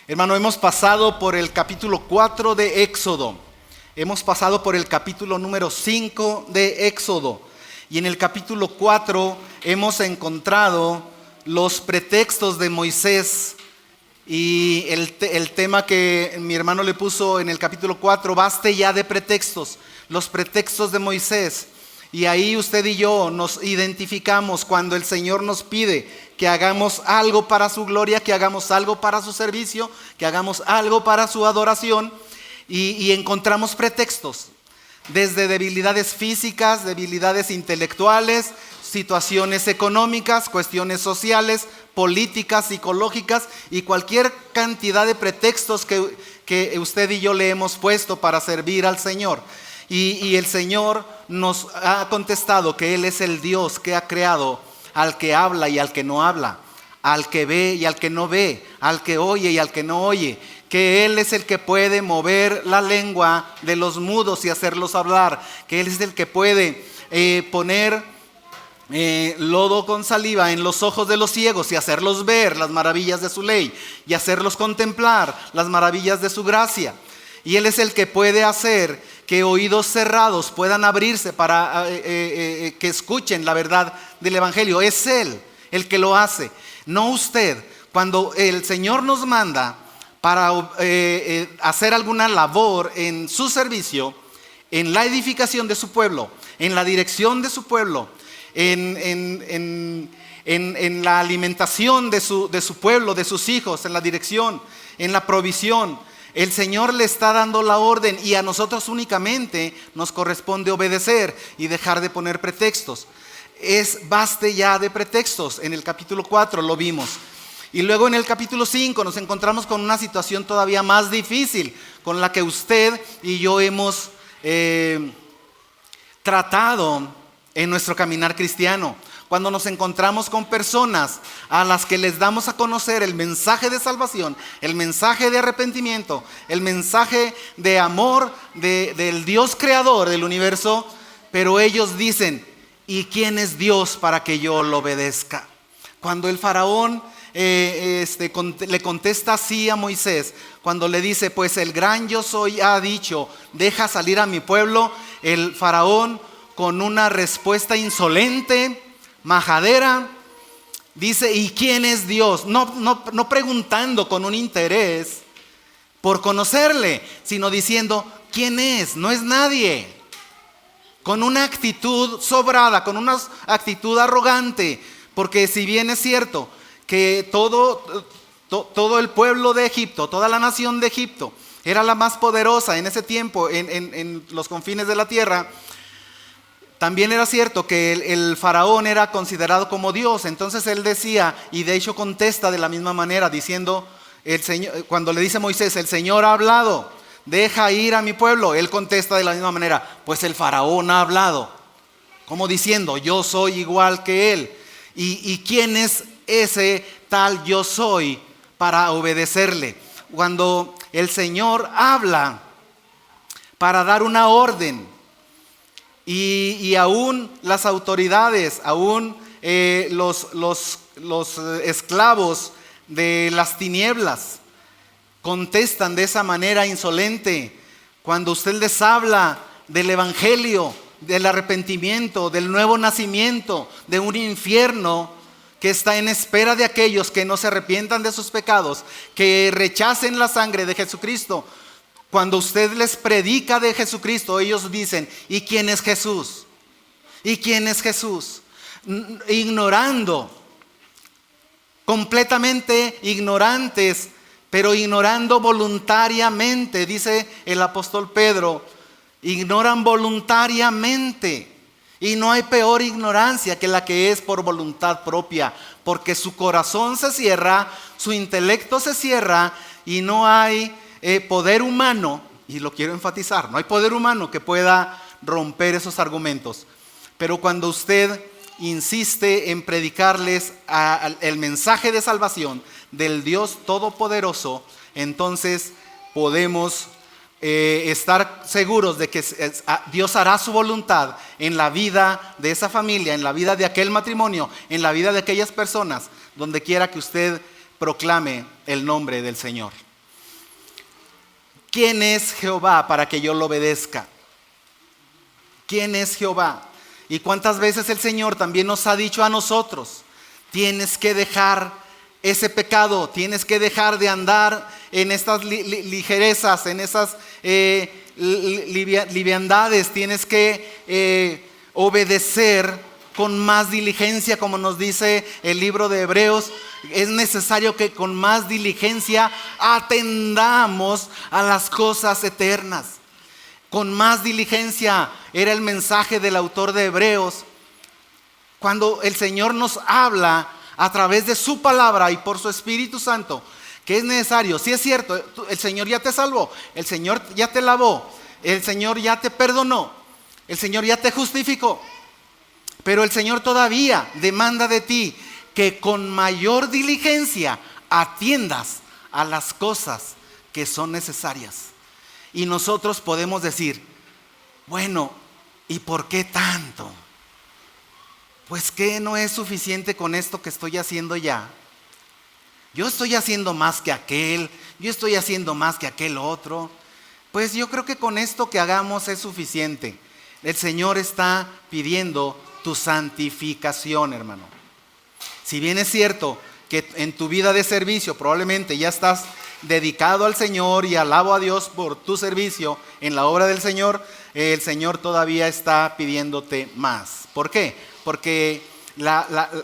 Hermano, hemos pasado por el capítulo 4 de Éxodo. Hemos pasado por el capítulo número 5 de Éxodo. Y en el capítulo 4 hemos encontrado los pretextos de Moisés. Y el tema que mi hermano le puso en el capítulo 4, baste ya de pretextos. Los pretextos de Moisés. Y ahí usted y yo nos identificamos cuando el Señor nos pide que hagamos algo para su gloria, que hagamos algo para su servicio, que hagamos algo para su adoración, y encontramos pretextos, desde debilidades físicas, debilidades intelectuales, situaciones económicas, cuestiones sociales, políticas, psicológicas y cualquier cantidad de pretextos que usted y yo le hemos puesto para servir al Señor. Y el Señor nos ha contestado que Él es el Dios que ha creado al que habla y al que no habla, al que ve y al que no ve, al que oye y al que no oye, que Él es el que puede mover la lengua de los mudos y hacerlos hablar, que Él es el que puede poner lodo con saliva en los ojos de los ciegos y hacerlos ver las maravillas de su ley y hacerlos contemplar las maravillas de su gracia. Y Él es el que puede hacer que oídos cerrados puedan abrirse para que escuchen la verdad del Evangelio. Es Él el que lo hace, no usted. Cuando el Señor nos manda para hacer alguna labor en su servicio, en la edificación de su pueblo, en la dirección de su pueblo, en la alimentación de su pueblo, de sus hijos, en la dirección, en la provisión, el Señor le está dando la orden y a nosotros únicamente nos corresponde obedecer y dejar de poner pretextos. Baste ya de pretextos. En el capítulo 4 lo vimos. Y luego en el capítulo 5 nos encontramos con una situación todavía más difícil, con la que usted y yo hemos tratado en nuestro caminar cristiano. Cuando nos encontramos con personas a las que les damos a conocer el mensaje de salvación, el mensaje de arrepentimiento, el mensaje de amor del Dios creador del universo, pero ellos dicen, ¿y quién es Dios para que yo lo obedezca? Cuando el faraón le contesta así a Moisés, cuando le dice, pues el gran yo soy ha dicho, deja salir a mi pueblo, el faraón con una respuesta insolente, majadera, dice, ¿y quién es Dios? No preguntando con un interés por conocerle, sino diciendo, ¿quién es? No es nadie. Con una actitud sobrada, con una actitud arrogante, porque si bien es cierto que todo el pueblo de Egipto, toda la nación de Egipto, era la más poderosa en ese tiempo en los confines de la tierra, también era cierto que el faraón era considerado como Dios. Entonces él decía, y de hecho contesta de la misma manera, diciendo, cuando le dice a Moisés, el Señor ha hablado, deja ir a mi pueblo. Él contesta de la misma manera, pues el faraón ha hablado, como diciendo, yo soy igual que él. ¿Y quién es ese tal yo soy para obedecerle? Cuando el Señor habla para dar una orden, y aún las autoridades, aún los esclavos de las tinieblas contestan de esa manera insolente. Cuando usted les habla del evangelio, del arrepentimiento, del nuevo nacimiento, de un infierno que está en espera de aquellos que no se arrepientan de sus pecados, que rechacen la sangre de Jesucristo. Cuando usted les predica de Jesucristo, ellos dicen, ¿y quién es Jesús? ¿Y quién es Jesús? Ignorando, completamente ignorantes, pero ignorando voluntariamente, dice el apóstol Pedro, ignoran voluntariamente. Y no hay peor ignorancia que la que es por voluntad propia, porque su corazón se cierra, su intelecto se cierra y no hay poder humano, y lo quiero enfatizar, no hay poder humano que pueda romper esos argumentos. Pero cuando usted insiste en predicarles el mensaje de salvación del Dios Todopoderoso, entonces podemos estar seguros de que Dios hará su voluntad en la vida de esa familia, en la vida de aquel matrimonio, en la vida de aquellas personas, donde quiera que usted proclame el nombre del Señor. ¿quién es Jehová para que yo lo obedezca? ¿Quién es Jehová? Y cuántas veces el Señor también nos ha dicho a nosotros, tienes que dejar ese pecado, tienes que dejar de andar en estas ligerezas, en esas liviandades, tienes que obedecer con más diligencia, como nos dice el libro de Hebreos. Es necesario que con más diligencia atendamos a las cosas eternas. Con más diligencia era el mensaje del autor de Hebreos. Cuando el Señor nos habla a través de su palabra y por su Espíritu Santo, que es necesario, sí es cierto, el Señor ya te salvó, el Señor ya te lavó, el Señor ya te perdonó, el Señor ya te justificó, pero el Señor todavía demanda de ti que con mayor diligencia atiendas a las cosas que son necesarias. Y nosotros podemos decir, bueno, ¿y por qué tanto? Pues que no es suficiente con esto que estoy haciendo ya. Yo estoy haciendo más que aquel, yo estoy haciendo más que aquel otro. Pues yo creo que con esto que hagamos es suficiente. El Señor está pidiendo tu santificación, hermano. Si bien es cierto que en tu vida de servicio probablemente ya estás dedicado al Señor y alabo a Dios por tu servicio en la obra del Señor, el Señor todavía está pidiéndote más. ¿Por qué? Porque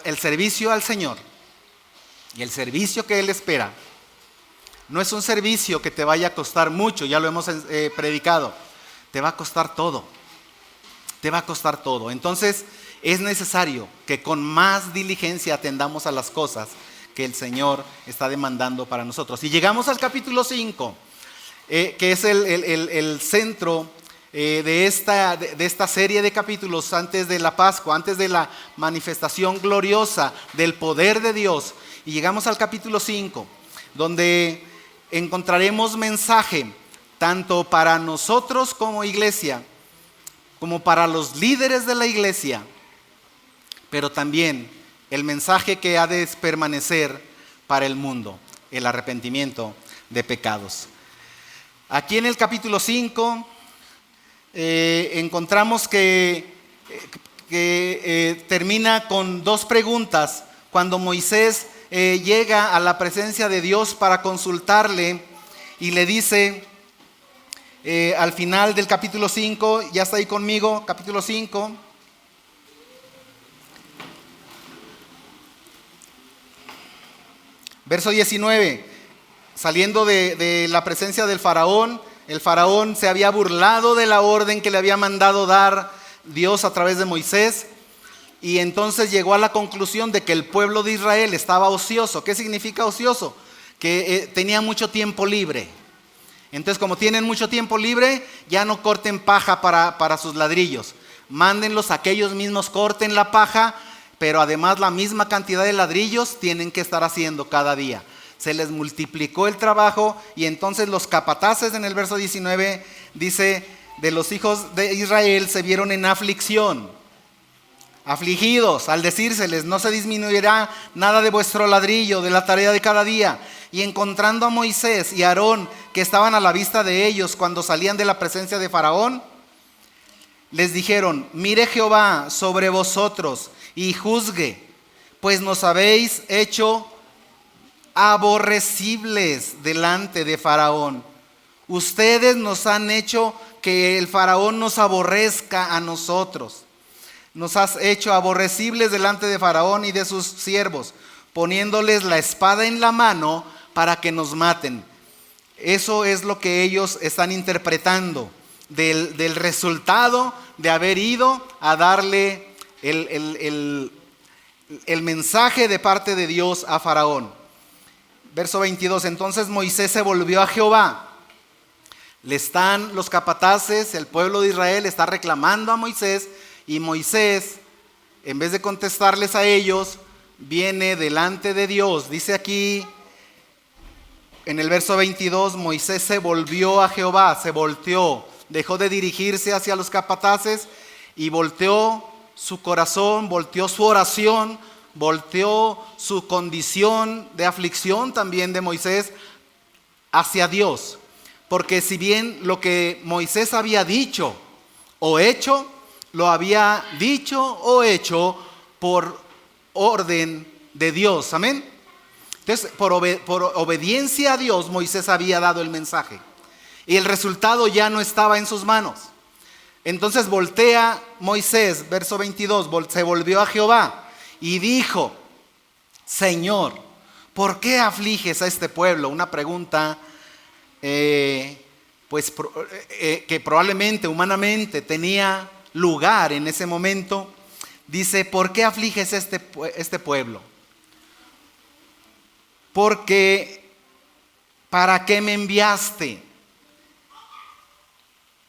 el servicio al Señor y el servicio que Él espera no es un servicio que te vaya a costar mucho, ya lo hemos predicado. Te va a costar todo. Te va a costar todo. Entonces es necesario que con más diligencia atendamos a las cosas que el Señor está demandando para nosotros. Y llegamos al capítulo 5, que es el centro de esta serie de capítulos antes de la Pascua, antes de la manifestación gloriosa del poder de Dios. Y llegamos al capítulo 5, donde encontraremos mensaje tanto para nosotros como iglesia, como para los líderes de la iglesia, pero también el mensaje que ha de permanecer para el mundo, el arrepentimiento de pecados. Aquí en el capítulo 5 encontramos que termina con dos preguntas. Cuando Moisés llega a la presencia de Dios para consultarle y le dice al final del capítulo 5, ya está ahí conmigo, capítulo 5. Verso 19, saliendo de la presencia del faraón, el faraón se había burlado de la orden que le había mandado dar Dios a través de Moisés, y entonces llegó a la conclusión de que el pueblo de Israel estaba ocioso. ¿Qué significa ocioso? Que tenía mucho tiempo libre. Entonces, como tienen mucho tiempo libre, ya no corten paja para sus ladrillos. Mándenlos a que ellos mismos corten la paja, pero además la misma cantidad de ladrillos tienen que estar haciendo cada día. Se les multiplicó el trabajo y entonces los capataces, en el verso 19, dice, de los hijos de Israel se vieron en aflicción, afligidos, al decírseles, no se disminuirá nada de vuestro ladrillo, de la tarea de cada día. Y encontrando a Moisés y a Aarón, que estaban a la vista de ellos cuando salían de la presencia de Faraón, les dijeron, mire Jehová sobre vosotros y juzgue, pues nos habéis hecho aborrecibles delante de Faraón. Ustedes nos han hecho que el Faraón nos aborrezca a nosotros. Nos has hecho aborrecibles delante de Faraón y de sus siervos, poniéndoles la espada en la mano para que nos maten. Eso es lo que ellos están interpretando del resultado de haber ido a darle el mensaje de parte de Dios a Faraón. Verso 22, entonces Moisés se volvió a Jehová. Le están los capataces, el pueblo de Israel está reclamando a Moisés, y Moisés, en vez de contestarles a ellos, viene delante de Dios. Dice aquí en el verso 22, Moisés se volvió a Jehová, se volteó, dejó de dirigirse hacia los capataces y volteó su corazón, volteó su oración, volteó su condición de aflicción también de Moisés hacia Dios. Porque si bien lo que Moisés había dicho o hecho, lo había dicho o hecho por orden de Dios. Amén. Entonces, por obediencia a Dios, Moisés había dado el mensaje. Y el resultado ya no estaba en sus manos. Entonces voltea Moisés, verso 22, se volvió a Jehová y dijo: Señor, ¿por qué afliges a este pueblo? Una pregunta que probablemente humanamente tenía lugar en ese momento. Dice: ¿por qué afliges a este pueblo? Porque ¿para qué me enviaste?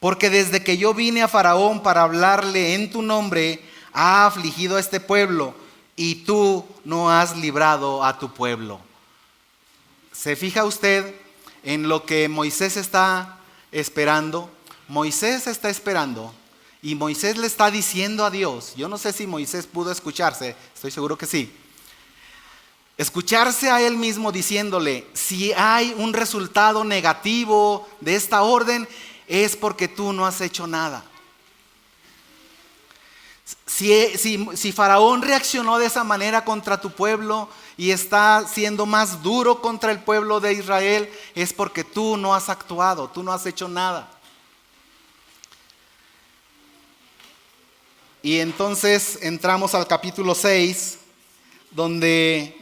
Porque desde que yo vine a Faraón para hablarle en tu nombre, ha afligido a este pueblo y tú no has librado a tu pueblo. ¿Se fija usted en lo que Moisés está esperando? Moisés está esperando y Moisés le está diciendo a Dios. Yo no sé si Moisés pudo escucharse, estoy seguro que sí. Escucharse a él mismo diciéndole: si hay un resultado negativo de esta orden, es porque tú no has hecho nada. Si Faraón reaccionó de esa manera contra tu pueblo y está siendo más duro contra el pueblo de Israel, es porque tú no has actuado, tú no has hecho nada. Y entonces entramos al capítulo 6, donde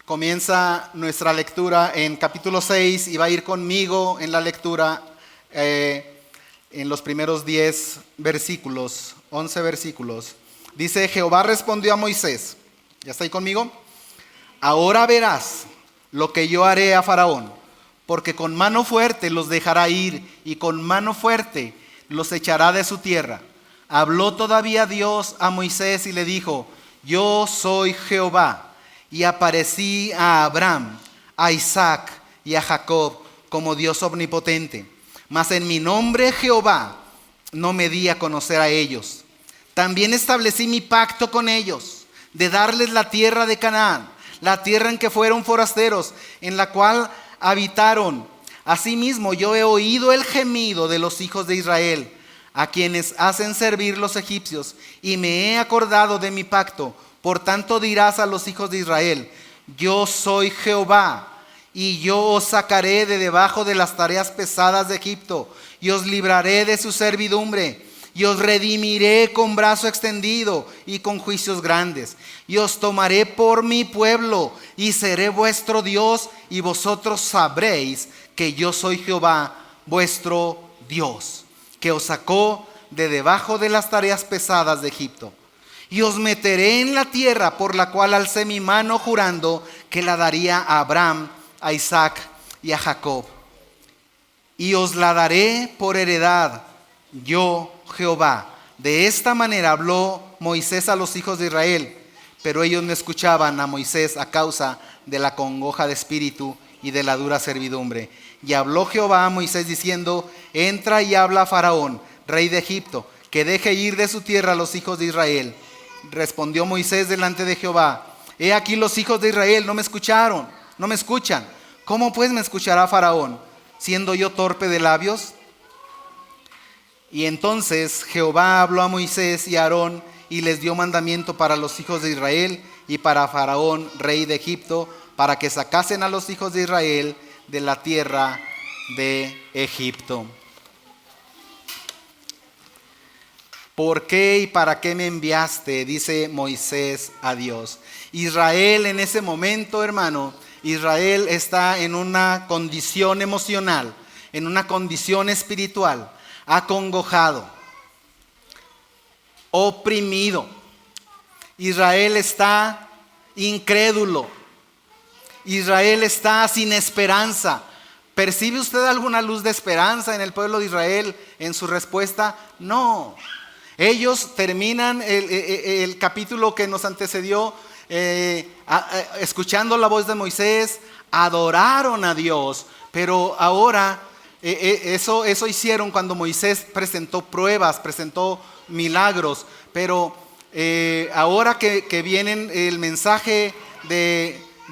comienza nuestra lectura en capítulo 6 y va a ir conmigo en la lectura en los primeros 10 versículos, 11 versículos. Dice: Jehová respondió a Moisés, ¿ya está ahí conmigo? Ahora verás lo que yo haré a Faraón, porque con mano fuerte los dejará ir y con mano fuerte los echará de su tierra. Habló todavía Dios a Moisés y le dijo: yo soy Jehová, y aparecí a Abraham, a Isaac y a Jacob como Dios omnipotente. Mas en mi nombre Jehová no me di a conocer a ellos. También establecí mi pacto con ellos, de darles la tierra de Canaán, la tierra en que fueron forasteros, en la cual habitaron. Asimismo yo he oído el gemido de los hijos de Israel, a quienes hacen servir los egipcios, y me he acordado de mi pacto. Por tanto dirás a los hijos de Israel: yo soy Jehová, y yo os sacaré de debajo de las tareas pesadas de Egipto, y os libraré de su servidumbre, y os redimiré con brazo extendido y con juicios grandes, y os tomaré por mi pueblo, y seré vuestro Dios, y vosotros sabréis que yo soy Jehová, vuestro Dios, que os sacó de debajo de las tareas pesadas de Egipto. Y os meteré en la tierra por la cual alcé mi mano jurando que la daría a Abraham, a Isaac y a Jacob. Y os la daré por heredad, yo Jehová. De esta manera habló Moisés a los hijos de Israel, pero ellos no escuchaban a Moisés a causa de la congoja de espíritu y de la dura servidumbre. Y habló Jehová a Moisés diciendo: entra y habla a Faraón, rey de Egipto, que deje ir de su tierra a los hijos de Israel. Respondió Moisés delante de Jehová: he aquí los hijos de Israel no me escucharon, no me escuchan. ¿Cómo pues me escuchará Faraón, siendo yo torpe de labios? Y entonces Jehová habló a Moisés y a Aarón y les dio mandamiento para los hijos de Israel y para Faraón, rey de Egipto, para que sacasen a los hijos de Israel de la tierra de Egipto. ¿Por qué y para qué me enviaste?, dice Moisés a Dios. Israel en ese momento, hermano, Israel está en una condición emocional, en una condición espiritual, acongojado, oprimido. Israel está incrédulo. Israel está sin esperanza. ¿Percibe usted alguna luz de esperanza en el pueblo de Israel en su respuesta? No. Ellos terminan el capítulo que nos antecedió escuchando la voz de Moisés, adoraron a Dios, pero ahora eso hicieron cuando Moisés presentó pruebas, presentó milagros, pero ahora que vienen el mensaje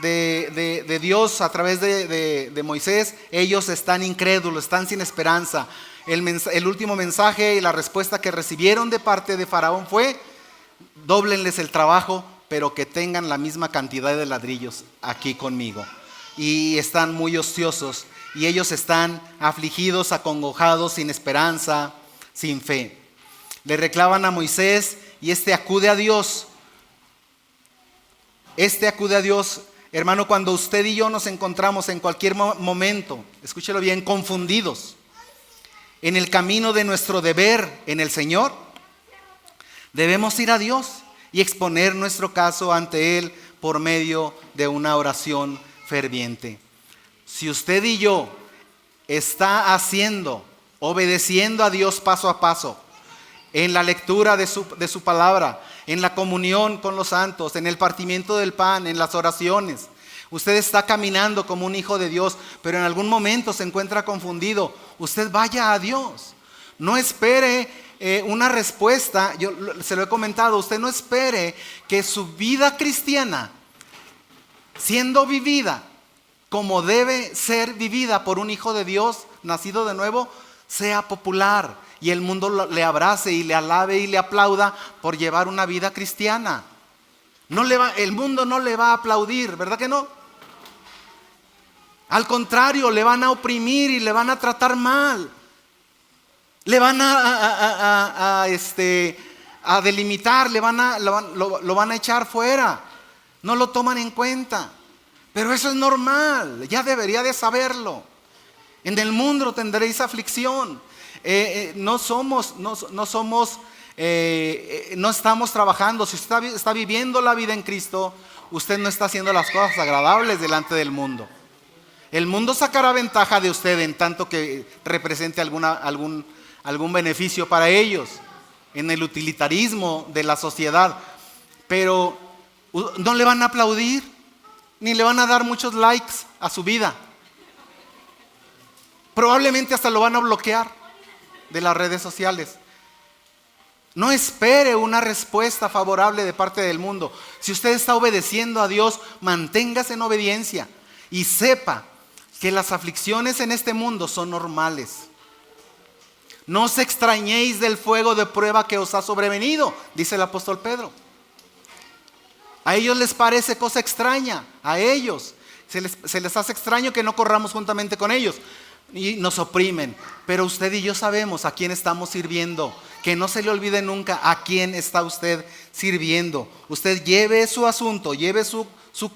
de Dios a través de Moisés, ellos están incrédulos, están sin esperanza. El último mensaje y la respuesta que recibieron de parte de Faraón fue: dóblenles el trabajo, pero que tengan la misma cantidad de ladrillos aquí conmigo. Y están muy ociosos, y ellos están afligidos, acongojados, sin esperanza, sin fe. Le reclaman a Moisés y este acude a Dios. Hermano, cuando usted y yo nos encontramos en cualquier momento, escúchelo bien, confundidos en el camino de nuestro deber en el Señor, debemos ir a Dios y exponer nuestro caso ante Él por medio de una oración ferviente. Si usted y yo está obedeciendo a Dios paso a paso, en la lectura de su palabra, en la comunión con los santos, en el partimiento del pan, en las oraciones, usted está caminando como un hijo de Dios, pero en algún momento se encuentra confundido, usted vaya a Dios. No espere una respuesta. Yo se lo he comentado, usted no espere que su vida cristiana, siendo vivida como debe ser vivida por un hijo de Dios nacido de nuevo, sea popular y el mundo le abrace y le alabe y le aplauda por llevar una vida cristiana. El mundo no le va a aplaudir, ¿verdad que no? Al contrario, le van a oprimir y le van a tratar mal. Le van a delimitar, lo van a echar fuera. No lo toman en cuenta. Pero eso es normal, ya debería de saberlo. En el mundo tendréis aflicción. No estamos trabajando. Si usted está viviendo la vida en Cristo, usted no está haciendo las cosas agradables delante del mundo. El mundo sacará ventaja de usted en tanto que represente algún beneficio para ellos, en el utilitarismo de la sociedad. Pero no le van a aplaudir, ni le van a dar muchos likes a su vida. Probablemente hasta lo van a bloquear de las redes sociales. No espere una respuesta favorable de parte del mundo. Si usted está obedeciendo a Dios, manténgase en obediencia y sepa que las aflicciones en este mundo son normales. No os extrañéis del fuego de prueba que os ha sobrevenido, dice el apóstol Pedro. A ellos les parece cosa extraña, a ellos se les hace extraño que no corramos juntamente con ellos y nos oprimen. Pero usted y yo sabemos a quién estamos sirviendo. Que no se le olvide nunca a quién está usted sirviendo. Usted lleve su asunto, lleve su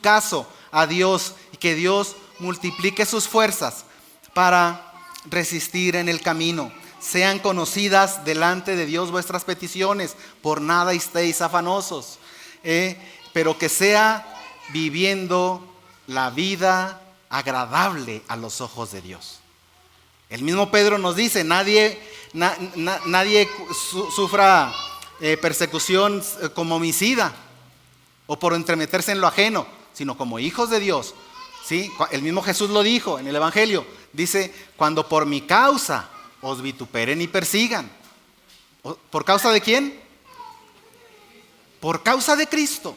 caso a Dios y que Dios multiplique sus fuerzas para resistir en el camino. Sean conocidas delante de Dios vuestras peticiones, por nada estéis afanosos, pero que sea viviendo la vida agradable a los ojos de Dios. El mismo Pedro nos dice: nadie sufra persecución como homicida o por entremeterse en lo ajeno, sino como hijos de Dios. ¿Sí? El mismo Jesús lo dijo en el Evangelio. Dice: cuando por mi causa os vituperen y persigan. ¿Por causa de quién? Por causa de Cristo.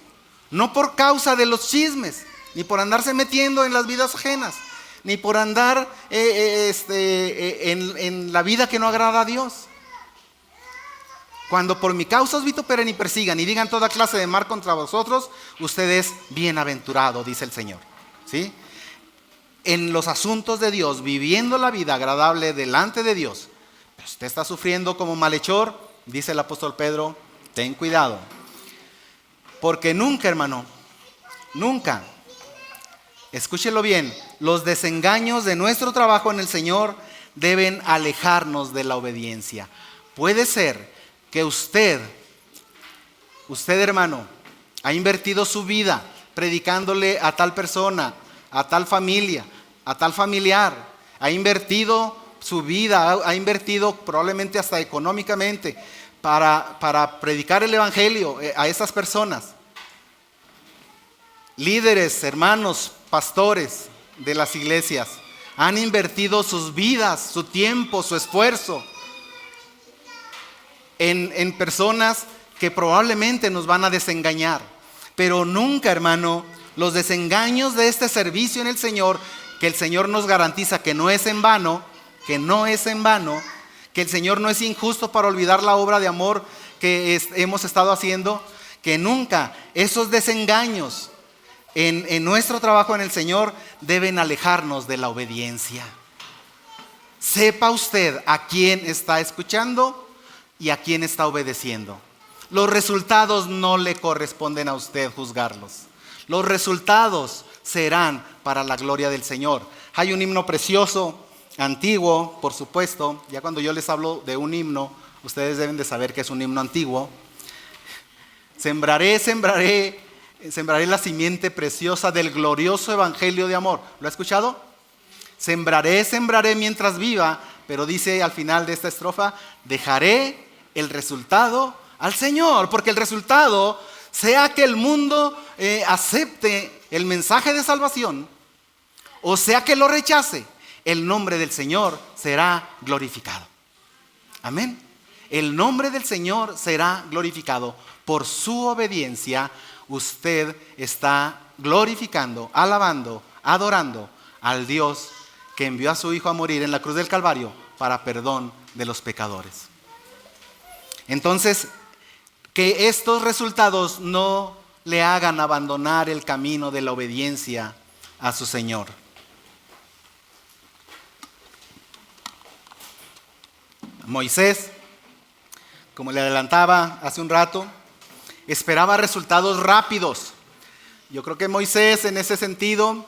No por causa de los chismes, ni por andarse metiendo en las vidas ajenas, ni por andar en la vida que no agrada a Dios. Cuando por mi causa os vituperen y persigan y digan toda clase de mal contra vosotros, usted es bienaventurado, dice el Señor. ¿Sí? En los asuntos de Dios, viviendo la vida agradable delante de Dios, pero usted está sufriendo como malhechor, dice el apóstol Pedro: ten cuidado. Porque nunca, hermano, nunca, escúchelo bien, los desengaños de nuestro trabajo en el Señor deben alejarnos de la obediencia. Puede ser que usted hermano, ha invertido su vida predicándole a tal persona, a tal familia, a tal familiar. Ha invertido su vida, ha invertido probablemente hasta económicamente para predicar el evangelio a esas personas. Líderes, hermanos, pastores de las iglesias han invertido sus vidas, su tiempo, su esfuerzo en personas que probablemente nos van a desengañar. Pero nunca, hermano, los desengaños de este servicio en el Señor, que el Señor nos garantiza que no es en vano, que el Señor no es injusto para olvidar la obra de amor que hemos estado haciendo, que nunca esos desengaños en nuestro trabajo en el Señor deben alejarnos de la obediencia. Sepa usted a quién está escuchando y a quién está obedeciendo. Los resultados no le corresponden a usted juzgarlos. Los resultados serán para la gloria del Señor. Hay un himno precioso, antiguo, por supuesto. Ya cuando yo les hablo de un himno, ustedes deben de saber que es un himno antiguo. Sembraré la simiente preciosa del glorioso evangelio de amor. ¿Lo ha escuchado? Sembraré mientras viva, pero dice al final de esta estrofa, dejaré el resultado al Señor, porque el resultado, sea que el mundo acepte el mensaje de salvación, o sea que lo rechace, el nombre del Señor será glorificado. Amén. El nombre del Señor será glorificado. Por su obediencia, usted está glorificando, alabando, adorando al Dios que envió a su Hijo a morir en la cruz del Calvario para perdón de los pecadores. Entonces, que estos resultados no le hagan abandonar el camino de la obediencia a su Señor. Moisés, como le adelantaba hace un rato, esperaba resultados rápidos. Yo creo que Moisés en ese sentido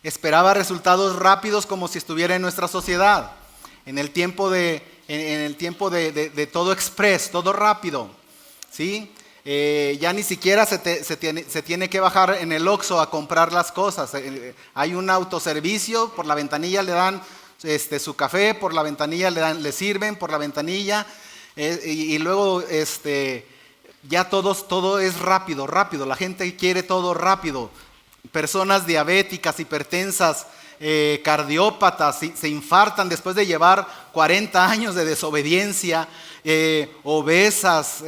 esperaba resultados rápidos como si estuviera en nuestra sociedad, en el tiempo de todo express, todo rápido, ¿sí? Ya ni siquiera se tiene que bajar en el Oxxo a comprar las cosas. Hay un autoservicio, por la ventanilla le dan su café, por la ventanilla le sirven, por la ventanilla, y luego ya todo es rápido, la gente quiere todo rápido. Personas diabéticas, hipertensas, cardiópatas, se infartan después de llevar 40 años de desobediencia, obesas,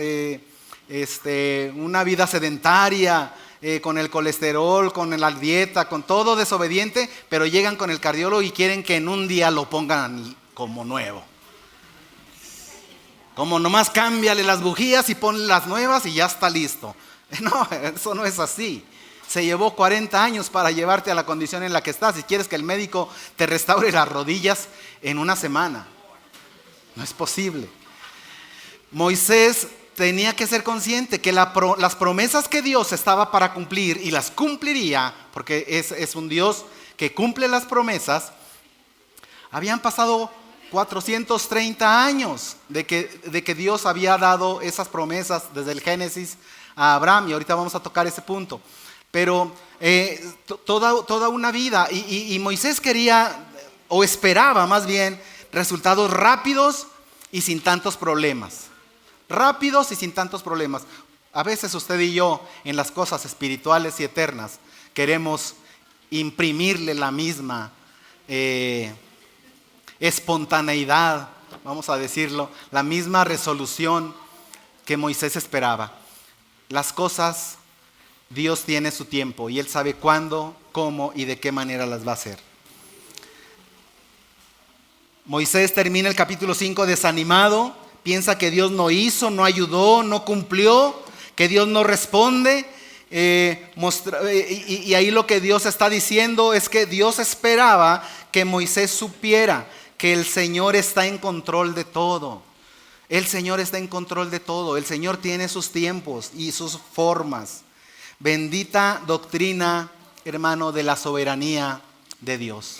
una vida sedentaria, con el colesterol, con la dieta, con todo desobediente, pero llegan con el cardiólogo y quieren que en un día lo pongan como nuevo. Como nomás cámbiale las bujías y ponle las nuevas y ya está listo. No, eso no es así. Se llevó 40 años para llevarte a la condición en la que estás. Si quieres que el médico te restaure las rodillas en una semana, no es posible. Moisés tenía que ser consciente que las promesas que Dios estaba para cumplir, y las cumpliría, porque es un Dios que cumple las promesas. Habían pasado 430 años de que Dios había dado esas promesas desde el Génesis a Abraham, y ahorita vamos a tocar ese punto. Pero toda una vida, y Moisés quería, o esperaba más bien, resultados rápidos y sin tantos problemas. Rápidos y sin tantos problemas. A veces usted y yo, en las cosas espirituales y eternas, queremos imprimirle la misma espontaneidad, vamos a decirlo, la misma resolución que Moisés esperaba. Las cosas, Dios tiene su tiempo y Él sabe cuándo, cómo y de qué manera las va a hacer. Moisés termina el capítulo 5 desanimado, piensa que Dios no hizo, no ayudó, no cumplió, que Dios no responde. Y ahí lo que Dios está diciendo es que Dios esperaba que Moisés supiera que el Señor está en control de todo. El Señor está en control de todo. El Señor tiene sus tiempos y sus formas. Bendita doctrina, hermano, de la soberanía de Dios.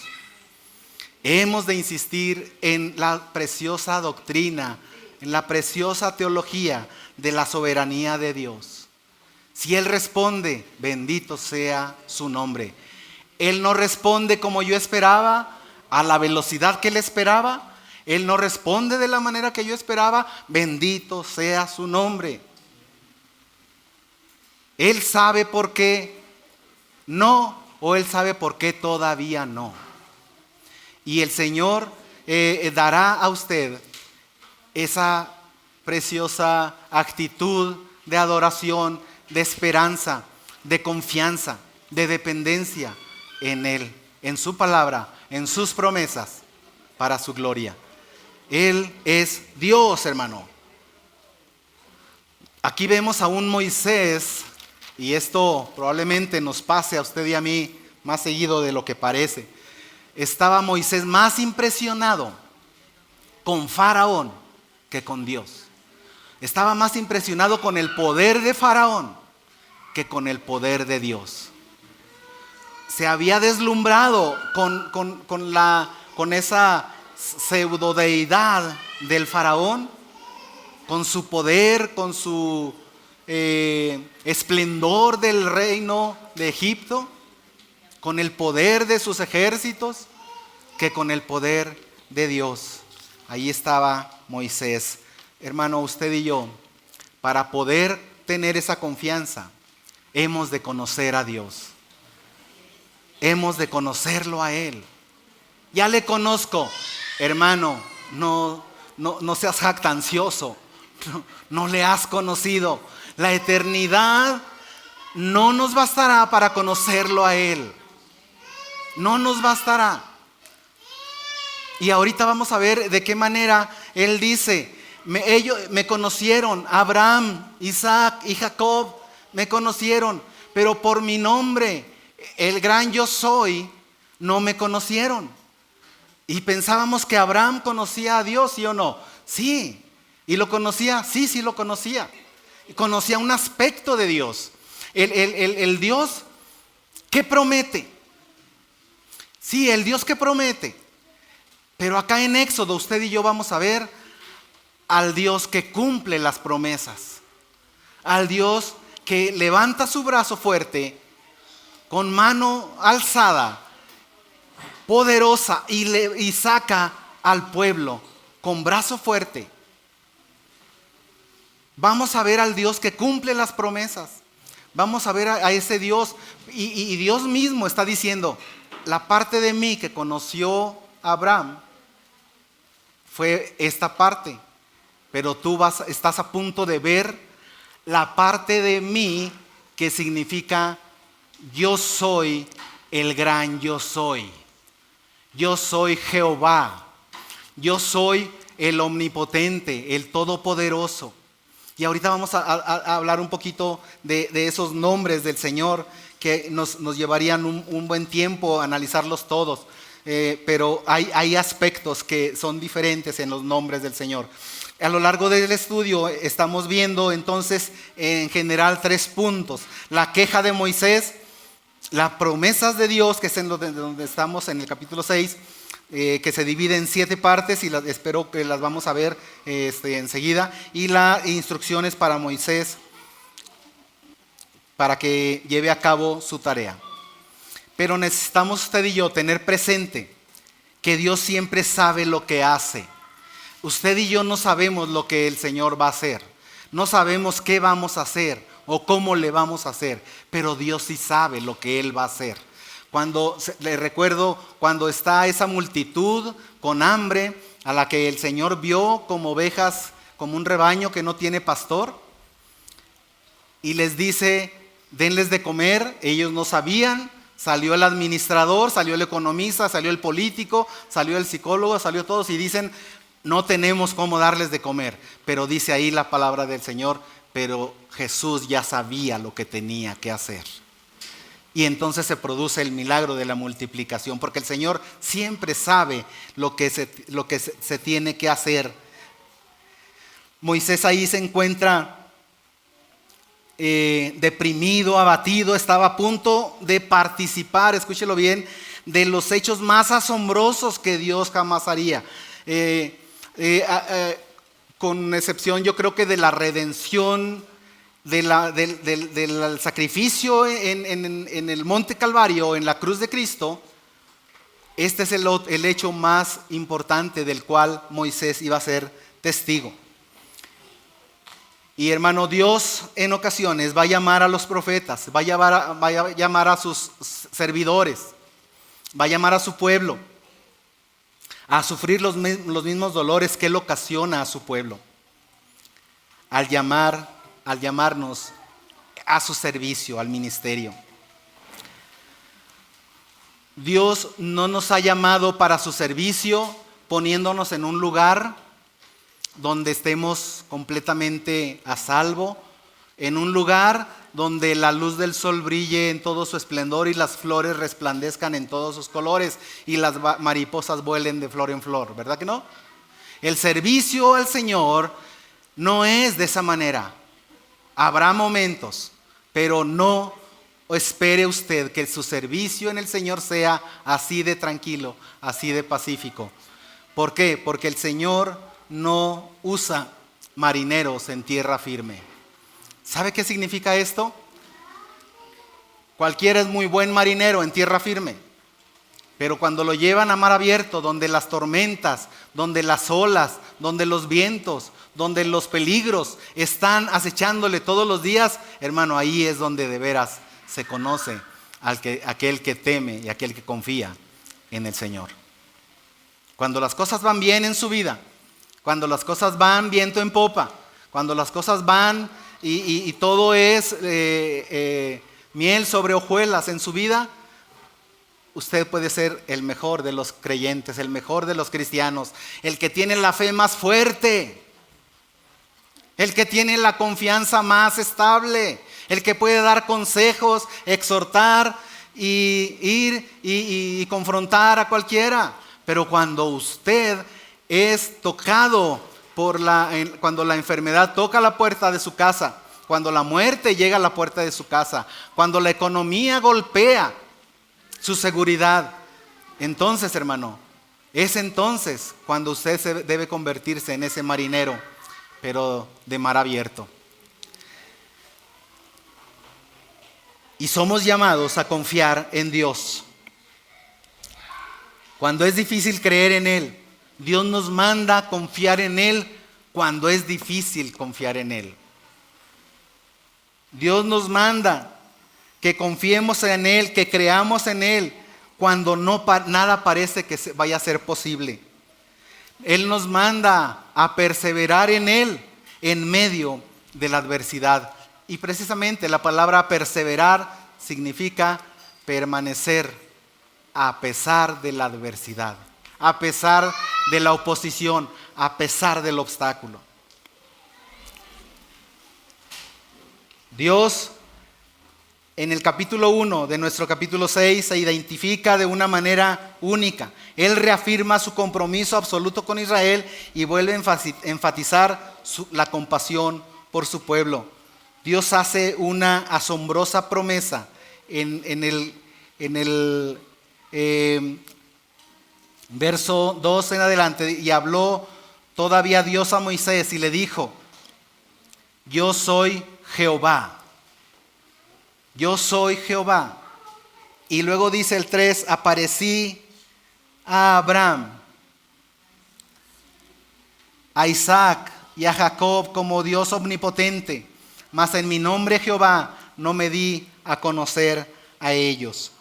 Hemos de insistir en la preciosa doctrina, en la preciosa teología de la soberanía de Dios. Si Él responde, bendito sea su nombre. Él no responde como yo esperaba, a la velocidad que Él esperaba. Él no responde de la manera que yo esperaba, bendito sea su nombre. Él sabe por qué no, o Él sabe por qué todavía no. Y el Señor dará a usted esa preciosa actitud de adoración, de esperanza, de confianza, de dependencia en Él, en su palabra, en sus promesas, para su gloria. Él es Dios, hermano. Aquí vemos a un Moisés, y esto probablemente nos pase a usted y a mí más seguido de lo que parece. Estaba Moisés más impresionado con Faraón que con Dios. Estaba más impresionado con el poder de Faraón que con el poder de Dios. Se había deslumbrado con esa pseudodeidad del Faraón, con su poder, con su esplendor del reino de Egipto, con el poder de sus ejércitos, que con el poder de Dios. Ahí estaba Moisés. Hermano, usted y yo, para poder tener esa confianza, hemos de conocer a Dios. Hemos de conocerlo a Él. Ya le conozco, hermano, no seas jactancioso. No le has conocido. La eternidad no nos bastará para conocerlo a Él. No nos bastará. Y ahorita vamos a ver de qué manera Él dice, ellos me conocieron, Abraham, Isaac y Jacob me conocieron, pero por mi nombre, el gran yo soy, no me conocieron. Y pensábamos que Abraham conocía a Dios, ¿sí o no? Sí. ¿Y lo conocía? Sí, sí lo conocía. Conocía un aspecto de Dios. El Dios que promete. Sí, el Dios que promete. Pero acá en Éxodo usted y yo vamos a ver al Dios que cumple las promesas. Al Dios que levanta su brazo fuerte, con mano alzada, poderosa, y saca al pueblo con brazo fuerte. Vamos a ver al Dios que cumple las promesas. Vamos a ver a ese Dios. Y Dios mismo está diciendo, la parte de mí que conoció Abraham fue esta parte. Pero tú estás a punto de ver la parte de mí que significa yo soy el gran yo soy. Yo soy Jehová. Yo soy el omnipotente, el todopoderoso. Y ahorita vamos a hablar un poquito de esos nombres del Señor que nos llevarían un buen tiempo a analizarlos todos. Pero hay aspectos que son diferentes en los nombres del Señor. A lo largo del estudio estamos viendo entonces en general 3 puntos. La queja de Moisés, las promesas de Dios, que es en donde estamos en el capítulo 6, que se divide en 7 partes y espero que las vamos a ver enseguida, y las instrucciones para Moisés para que lleve a cabo su tarea. Pero necesitamos usted y yo tener presente que Dios siempre sabe lo que hace. Usted y yo no sabemos lo que el Señor va a hacer, no sabemos qué vamos a hacer o cómo le vamos a hacer, pero Dios sí sabe lo que Él va a hacer. Le recuerdo cuando está esa multitud con hambre, a la que el Señor vio como ovejas, como un rebaño que no tiene pastor, y les dice, denles de comer. Ellos no sabían. Salió el administrador, salió el economista, salió el político, salió el psicólogo, salió todos y dicen, no tenemos cómo darles de comer. Pero dice ahí la palabra del Señor, pero Jesús ya sabía lo que tenía que hacer. Y entonces se produce el milagro de la multiplicación, porque el Señor siempre sabe lo que se tiene que hacer. Moisés ahí se encuentra deprimido, abatido, estaba a punto de participar, escúchelo bien, de los hechos más asombrosos que Dios jamás haría. Con excepción, yo creo que de la redención, del sacrificio en el Monte Calvario, en la cruz de Cristo. Este es el hecho más importante del cual Moisés iba a ser testigo. Y hermano, Dios en ocasiones va a llamar a los profetas, va a llamar a sus servidores, va a llamar a su pueblo a sufrir los mismos dolores que Él ocasiona a su pueblo. Al llamarnos a su servicio, al ministerio. Dios no nos ha llamado para su servicio poniéndonos en un lugar donde estemos completamente a salvo, en un lugar donde la luz del sol brille en todo su esplendor y las flores resplandezcan en todos sus colores y las mariposas vuelen de flor en flor, ¿verdad que no? El servicio al Señor no es de esa manera. Habrá momentos, pero no espere usted que su servicio en el Señor sea así de tranquilo, así de pacífico. ¿Por qué? Porque el Señor no usa marineros en tierra firme. ¿Sabe qué significa esto? Cualquiera es muy buen marinero en tierra firme, pero cuando lo llevan a mar abierto, donde las tormentas, donde las olas, donde los vientos, donde los peligros están acechándole todos los días, hermano, ahí es donde de veras se conoce aquel que teme y aquel que confía en el Señor. Cuando las cosas van bien en su vida, cuando las cosas van viento en popa, cuando las cosas van y todo es miel sobre hojuelas en su vida, usted puede ser el mejor de los creyentes, el mejor de los cristianos, el que tiene la fe más fuerte, el que tiene la confianza más estable, el que puede dar consejos, exhortar y ir y confrontar a cualquiera. Pero cuando usted es tocado cuando la enfermedad toca la puerta de su casa, cuando la muerte llega a la puerta de su casa, cuando la economía golpea su seguridad, entonces, hermano, es entonces cuando usted debe convertirse en ese marinero, pero de mar abierto. Y somos llamados a confiar en Dios. Cuando es difícil creer en Él, Dios nos manda a confiar en Él cuando es difícil confiar en Él. Dios nos manda que confiemos en Él, que creamos en Él cuando nada parece que vaya a ser posible. Él nos manda a perseverar en Él en medio de la adversidad. Y precisamente la palabra perseverar significa permanecer a pesar de la adversidad, a pesar de la oposición, a pesar del obstáculo. Dios, en el capítulo 1 de nuestro capítulo 6, se identifica de una manera única. Él reafirma su compromiso absoluto con Israel y vuelve a enfatizar la compasión por su pueblo. Dios hace una asombrosa promesa en el verso 2 en adelante. Y habló todavía Dios a Moisés y le dijo: yo soy Jehová. Yo soy Jehová. Y luego dice el 3: aparecí a Abraham, a Isaac y a Jacob como Dios omnipotente, mas en mi nombre Jehová no me di a conocer a ellos.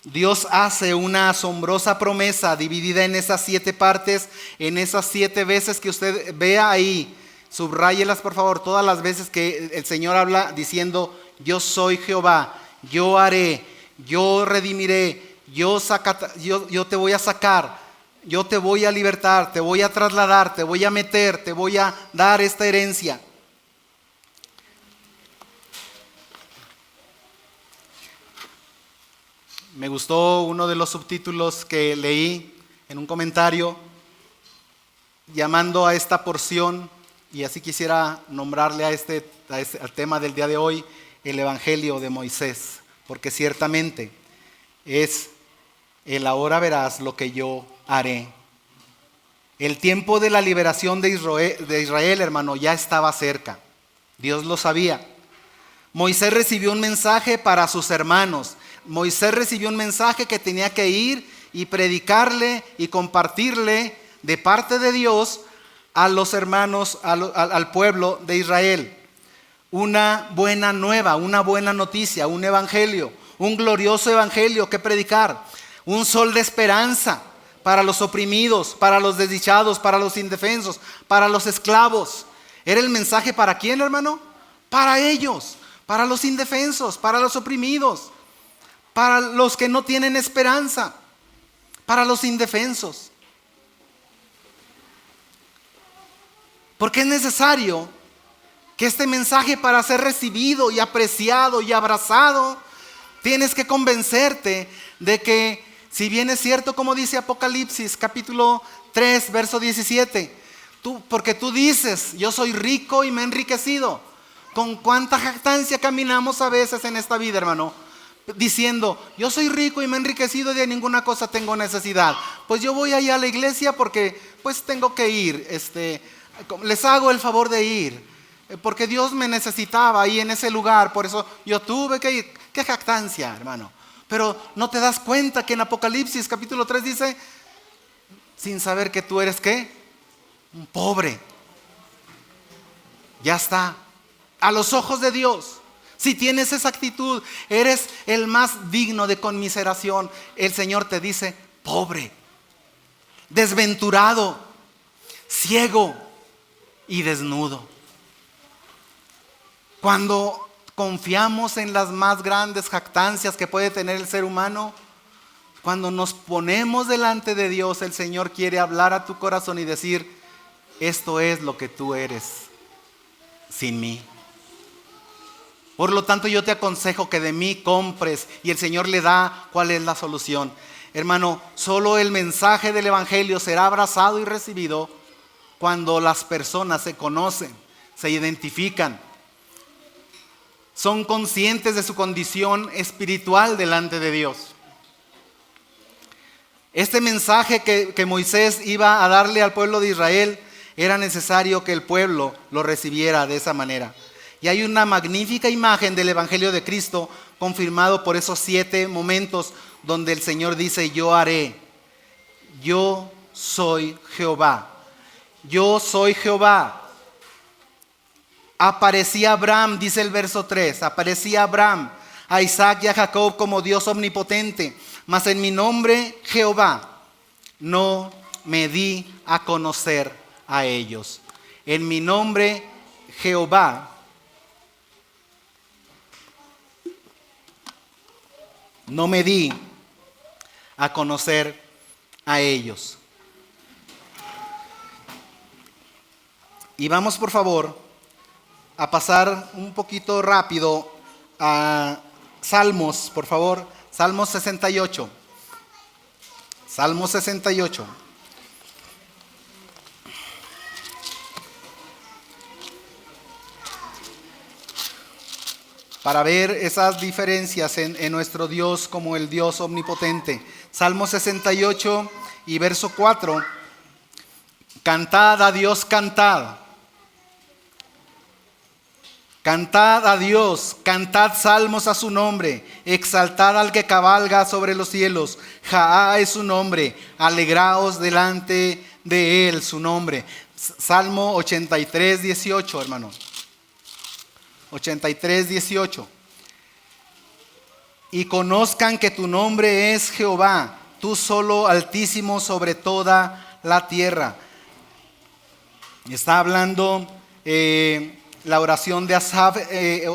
Dios hace una asombrosa promesa dividida en esas 7 partes, en esas 7 veces que usted vea ahí. Subráyelas, por favor, todas las veces que el Señor habla diciendo: yo soy Jehová, yo haré, yo redimiré, yo te voy a sacar, yo te voy a libertar, te voy a trasladar, te voy a meter, te voy a dar esta herencia. Me gustó uno de los subtítulos que leí en un comentario, llamando a esta porción, y así quisiera nombrarle al tema del día de hoy, el Evangelio de Moisés, porque ciertamente es el ahora verás lo que yo haré. El tiempo de la liberación de Israel, hermano, ya estaba cerca. Dios lo sabía. Moisés recibió un mensaje para sus hermanos. Moisés recibió un mensaje que tenía que ir y predicarle y compartirle de parte de Dios a los hermanos, al pueblo de Israel. Una buena nueva, una buena noticia, un evangelio, un glorioso evangelio que predicar. Un sol de esperanza para los oprimidos, para los desdichados, para los indefensos, para los esclavos. ¿Era el mensaje para quién, hermano? para ellos, para los indefensos, para los oprimidos, para los que no tienen esperanza, para los indefensos. Porque es necesario que este mensaje, para ser recibido y apreciado y abrazado, tienes que convencerte de que, si bien es cierto, como dice Apocalipsis capítulo 3 verso 17, porque tú dices, yo soy rico y me he enriquecido. Con cuánta jactancia caminamos a veces en esta vida, hermano, diciendo, yo soy rico y me he enriquecido y de ninguna cosa tengo necesidad. Pues yo voy allá a la iglesia porque pues tengo que ir, les hago el favor de ir, porque Dios me necesitaba ahí en ese lugar, por eso yo tuve que ir. Qué jactancia, hermano. Pero no te das cuenta que en Apocalipsis capítulo 3 dice, sin saber que tú eres ¿qué? Un pobre. Ya está. A los ojos de Dios, si tienes esa actitud, eres el más digno de conmiseración. El Señor te dice, pobre, desventurado, ciego y desnudo. Cuando confiamos en las más grandes jactancias que puede tener el ser humano, cuando nos ponemos delante de Dios, el Señor quiere hablar a tu corazón y decir, esto es lo que tú eres sin mí. Por lo tanto, yo te aconsejo que de mí compres, y el Señor le da cuál es la solución. Hermano, solo el mensaje del Evangelio será abrazado y recibido cuando las personas se conocen, se identifican, son conscientes de su condición espiritual delante de Dios. Este mensaje que Moisés iba a darle al pueblo de Israel, era necesario que el pueblo lo recibiera de esa manera. Y hay una magnífica imagen del Evangelio de Cristo confirmado por esos 7 momentos donde el Señor dice, yo haré, yo soy Jehová, yo soy Jehová. Aparecía Abraham, dice el verso 3, aparecía Abraham, a Isaac y a Jacob como Dios omnipotente, mas en mi nombre Jehová no me di a conocer a ellos. En mi nombre Jehová no me di a conocer a ellos. Y vamos por favor a pasar un poquito rápido a Salmos, por favor. Salmos 68. Salmos 68. Para ver esas diferencias en nuestro Dios como el Dios omnipotente. Salmo 68 y verso 4. Cantad a Dios, cantad. Cantad a Dios, cantad salmos a su nombre, exaltad al que cabalga sobre los cielos. Jaá es su nombre, alegraos delante de él su nombre. Salmo 83, 18, hermano. 83, 18. Y conozcan que tu nombre es Jehová, tú solo altísimo sobre toda la tierra. Está hablando la oración de Asaf,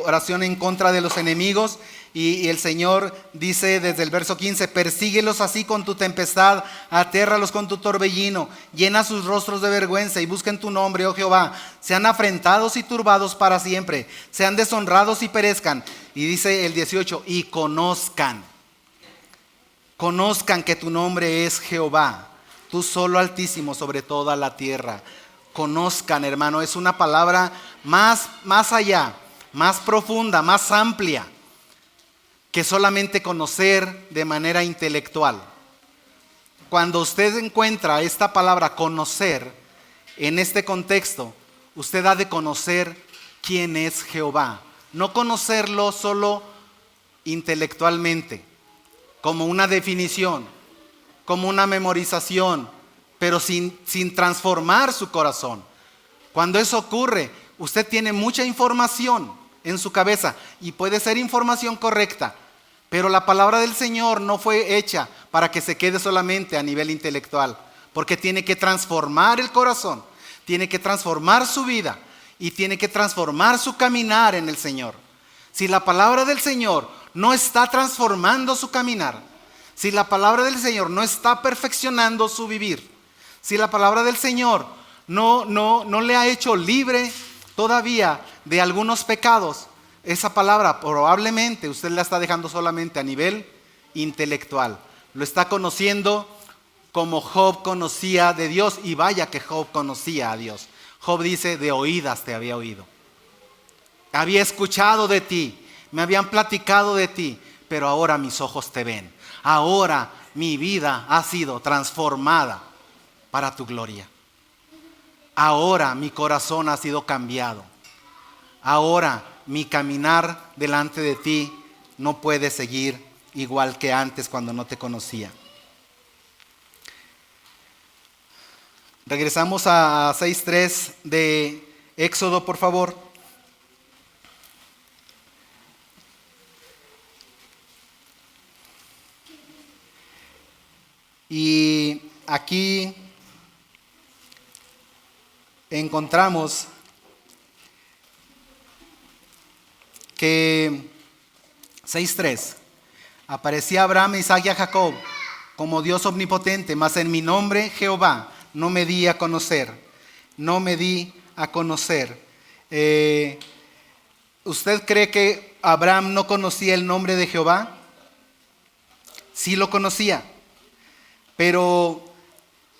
oración en contra de los enemigos. Y el Señor dice desde el verso 15, persíguelos así con tu tempestad, atérralos con tu torbellino, llena sus rostros de vergüenza y busquen tu nombre, oh Jehová. Sean afrentados y turbados para siempre, sean deshonrados y perezcan. Y dice el 18, y conozcan que tu nombre es Jehová, tú solo altísimo sobre toda la tierra. Conozcan, hermano, es una palabra más allá, más profunda, más amplia que solamente conocer de manera intelectual. Cuando usted encuentra esta palabra conocer en este contexto, usted ha de conocer quién es Jehová. No conocerlo solo intelectualmente, como una definición, como una memorización, pero sin transformar su corazón. Cuando eso ocurre, usted tiene mucha información en su cabeza y puede ser información correcta, pero la palabra del Señor no fue hecha para que se quede solamente a nivel intelectual, porque tiene que transformar el corazón, tiene que transformar su vida. y tiene que transformar su caminar en el Señor. Si la palabra del Señor no está transformando su caminar, si la palabra del Señor no está perfeccionando su vivir, si la palabra del Señor no le ha hecho libre todavía de algunos pecados, esa palabra probablemente usted la está dejando solamente a nivel intelectual. Lo está conociendo como Job conocía de Dios, y vaya que Job conocía a Dios. Job dice: de oídas te había oído. Había escuchado de ti, me habían platicado de ti, pero ahora mis ojos te ven. Ahora mi vida ha sido transformada para tu gloria. Ahora mi corazón ha sido cambiado. Ahora mi caminar delante de ti no puede seguir igual que antes cuando no te conocía. Regresamos a 6:3 de Éxodo, por favor. Y aquí encontramos que 6:3 aparecía Abraham, Isaac y a Jacob como Dios omnipotente, mas en mi nombre Jehová no me di a conocer. No me di a conocer. ¿Usted cree que Abraham no conocía el nombre de Jehová? Sí lo conocía. Pero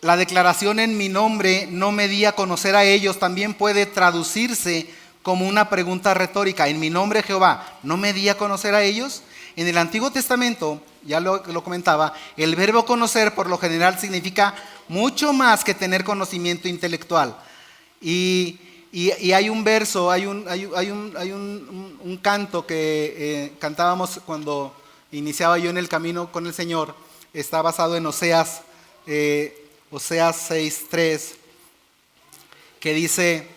la declaración en mi nombre no me di a conocer a ellos también puede traducirse como una pregunta retórica. En mi nombre Jehová, ¿no me di a conocer a ellos? En el Antiguo Testamento, ya lo comentaba, el verbo conocer por lo general significa mucho más que tener conocimiento intelectual. Y hay un verso, hay un canto que cantábamos cuando iniciaba yo en el camino con el Señor. Está basado en Oseas 6:3, que dice: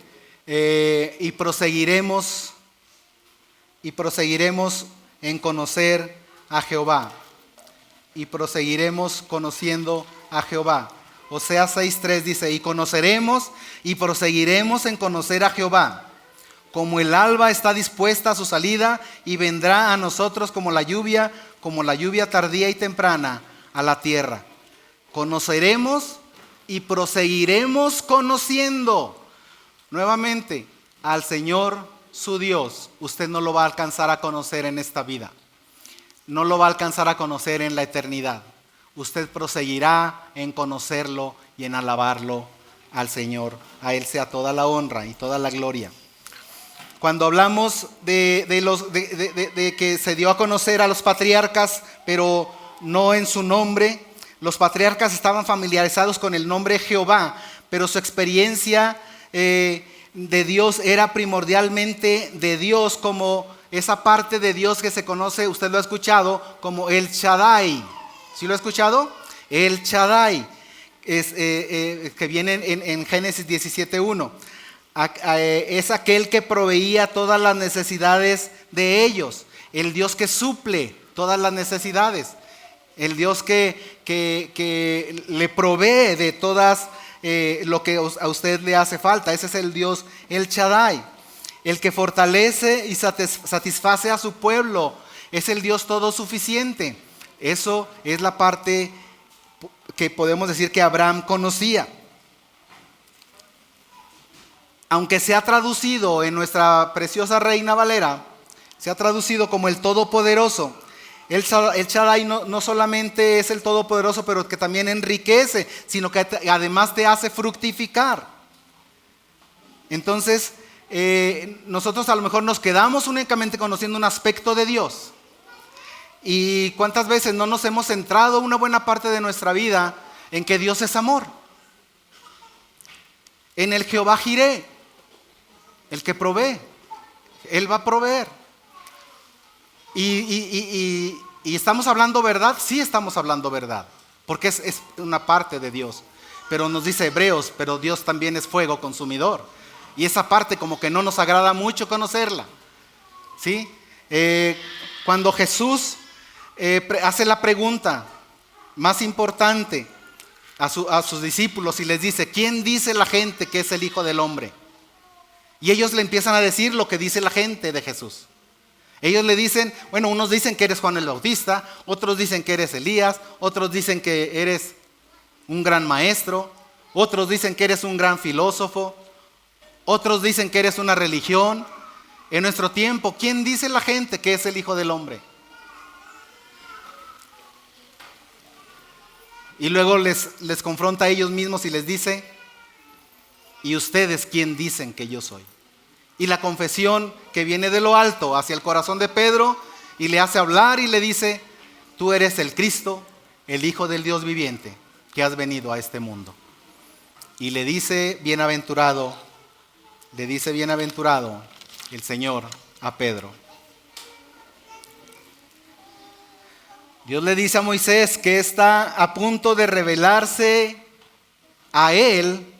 y proseguiremos en conocer a Jehová. Y proseguiremos conociendo a Jehová. Oseas 6:3 dice: y conoceremos y proseguiremos en conocer a Jehová. Como el alba está dispuesta a su salida, y vendrá a nosotros como la lluvia tardía y temprana a la tierra. Conoceremos y proseguiremos conociendo. Nuevamente, al Señor su Dios, usted no lo va a alcanzar a conocer en esta vida. No lo va a alcanzar a conocer en la eternidad. Usted proseguirá en conocerlo y en alabarlo al Señor. A Él sea toda la honra y toda la gloria. Cuando hablamos de que se dio a conocer a los patriarcas, pero no en su nombre, los patriarcas estaban familiarizados con el nombre Jehová, pero su experiencia de Dios era primordialmente de Dios, como esa parte de Dios que se conoce, usted lo ha escuchado, como el Shaddai. ¿Sí lo ha escuchado? El Shaddai, que viene en Génesis 17:1. Es aquel que proveía todas las necesidades de ellos, el Dios que suple todas las necesidades, el Dios que le provee de todas lo que a usted le hace falta. Ese es el Dios, el Shaddai, el que fortalece y satisface a su pueblo. Es el Dios todo suficiente. Eso es la parte que podemos decir que Abraham conocía. Aunque se ha traducido en nuestra preciosa Reina Valera, se ha traducido como el Todopoderoso. El Shaddai no solamente es el Todopoderoso, pero que también enriquece, sino que además te hace fructificar. Entonces, nosotros a lo mejor nos quedamos únicamente conociendo un aspecto de Dios. ¿Y cuántas veces no nos hemos centrado una buena parte de nuestra vida en que Dios es amor? En el Jehová Jireh, el que provee. Él va a proveer. ¿Y estamos hablando verdad? Sí, estamos hablando verdad, porque es una parte de Dios. Pero nos dice Hebreos, pero Dios también es fuego consumidor. Y esa parte como que no nos agrada mucho conocerla. ¿Sí? Cuando Jesús hace la pregunta más importante a sus discípulos y les dice: ¿quién dice la gente que es el Hijo del Hombre? Y ellos le empiezan a decir lo que dice la gente de Jesús. Ellos le dicen, bueno, unos dicen que eres Juan el Bautista, otros dicen que eres Elías, otros dicen que eres un gran maestro, otros dicen que eres un gran filósofo, otros dicen que eres una religión. En nuestro tiempo, ¿quién dice la gente que es el Hijo del Hombre? Y luego les confronta a ellos mismos y les dice, ¿y ustedes quién dicen que yo soy? Y la confesión que viene de lo alto hacia el corazón de Pedro y le hace hablar y le dice, tú eres el Cristo, el Hijo del Dios viviente, que has venido a este mundo. Y le dice bienaventurado el Señor a Pedro. Dios le dice a Moisés que está a punto de revelarse a él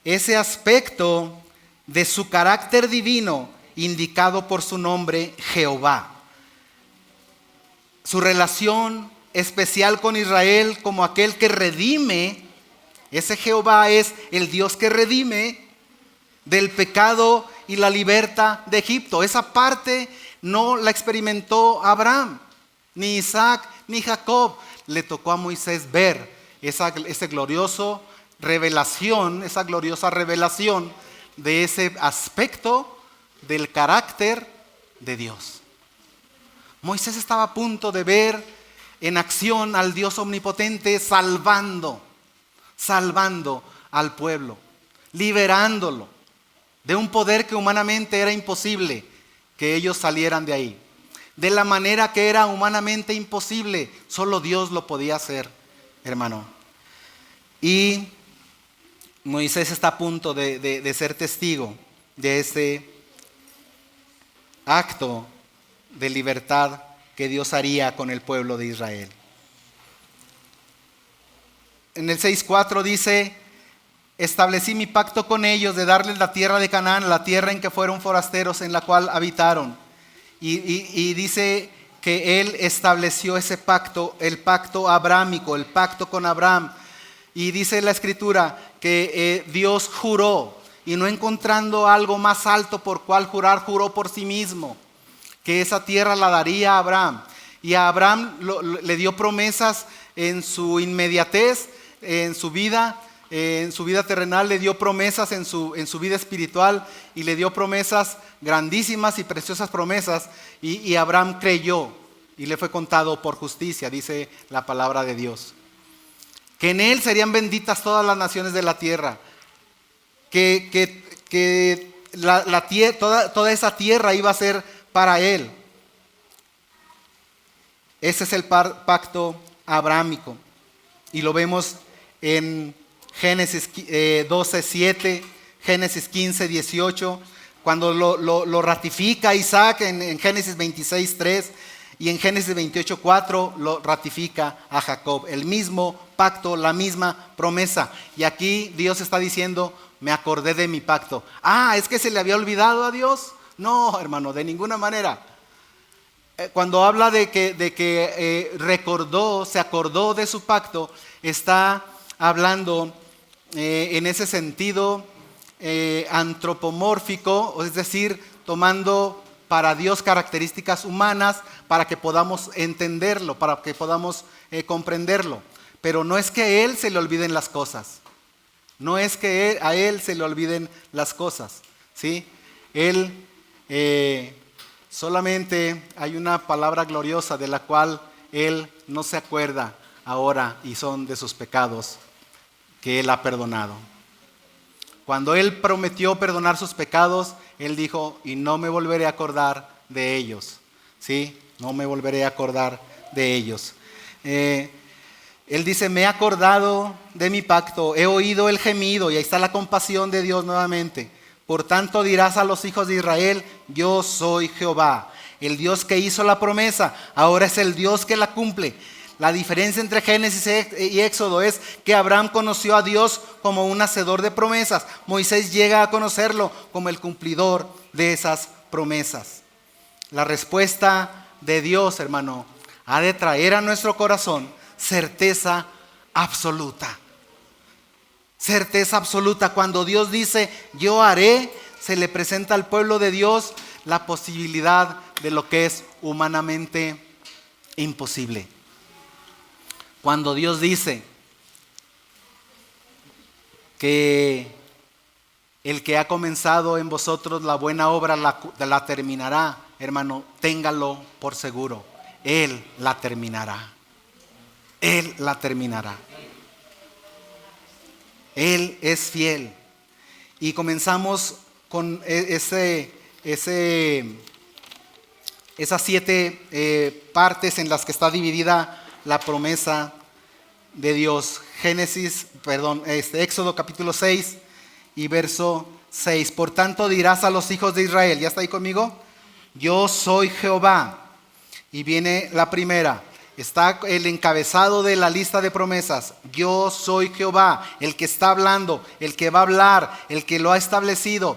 ese aspecto de su carácter divino indicado por su nombre Jehová. Su relación especial con Israel como aquel que redime. Ese Jehová es el Dios que redime del pecado y la libertad de Egipto. Esa parte no la experimentó Abraham, ni Isaac, ni Jacob. Le tocó a Moisés ver esa gloriosa revelación de ese aspecto del carácter de Dios. Moisés estaba a punto de ver en acción al Dios omnipotente salvando al pueblo, liberándolo de un poder que humanamente era imposible que ellos salieran de ahí. De la manera que era humanamente imposible, solo Dios lo podía hacer, hermano. Y Moisés está a punto de ser testigo de ese acto de libertad que Dios haría con el pueblo de Israel. En el 6:4 dice, establecí mi pacto con ellos de darles la tierra de Canaán, la tierra en que fueron forasteros, en la cual habitaron. Y dice que él estableció ese pacto, el pacto abrámico, el pacto con Abraham. Y dice la Escritura que Dios juró, y no encontrando algo más alto por cual jurar, juró por sí mismo, que esa tierra la daría a Abraham. Y a Abraham le dio promesas en su inmediatez, en su vida terrenal, le dio promesas en su vida espiritual, y le dio promesas grandísimas y preciosas promesas, y Abraham creyó y le fue contado por justicia, dice la palabra de Dios. Que en él serían benditas todas las naciones de la tierra, que toda esa tierra iba a ser para él. Ese es el pacto abrámico, y lo vemos en Génesis 12:7, Génesis 15:18, cuando lo ratifica Isaac en Génesis 26:3, y en Génesis 28:4 lo ratifica a Jacob. El mismo pacto, la misma promesa. Y aquí Dios está diciendo, me acordé de mi pacto. ¿Es que se le había olvidado a Dios? No, hermano, de ninguna manera. Cuando habla de que recordó, se acordó de su pacto, está hablando en ese sentido antropomórfico, es decir, tomando para Dios características humanas para que podamos entenderlo, para que podamos comprenderlo. Pero no es que a Él se le olviden las cosas. No es que a Él se le olviden las cosas, ¿sí? Él solamente hay una palabra gloriosa de la cual Él no se acuerda ahora, y son de sus pecados que Él ha perdonado. Cuando Él prometió perdonar sus pecados, Él dijo, y no me volveré a acordar de ellos. ¿Sí? No me volveré a acordar de ellos. Él dice, me he acordado de mi pacto, he oído el gemido, y ahí está la compasión de Dios nuevamente. Por tanto dirás a los hijos de Israel, yo soy Jehová, el Dios que hizo la promesa, ahora es el Dios que la cumple. La diferencia entre Génesis y Éxodo es que Abraham conoció a Dios como un hacedor de promesas. Moisés llega a conocerlo como el cumplidor de esas promesas. La respuesta de Dios, hermano, ha de traer a nuestro corazón certeza absoluta. Certeza absoluta. Cuando Dios dice, yo haré, se le presenta al pueblo de Dios la posibilidad de lo que es humanamente imposible. Cuando Dios dice que el que ha comenzado en vosotros la buena obra la terminará, hermano, téngalo por seguro. Él la terminará. Él la terminará. Él es fiel. Y comenzamos con esas 7 partes en las que está dividida la promesa de Dios. Éxodo capítulo 6 y verso 6. Por tanto dirás a los hijos de Israel, ¿ya está ahí conmigo? Yo soy Jehová. Y viene la primera. Está el encabezado de la lista de promesas. Yo soy Jehová, el que está hablando, el que va a hablar, el que lo ha establecido,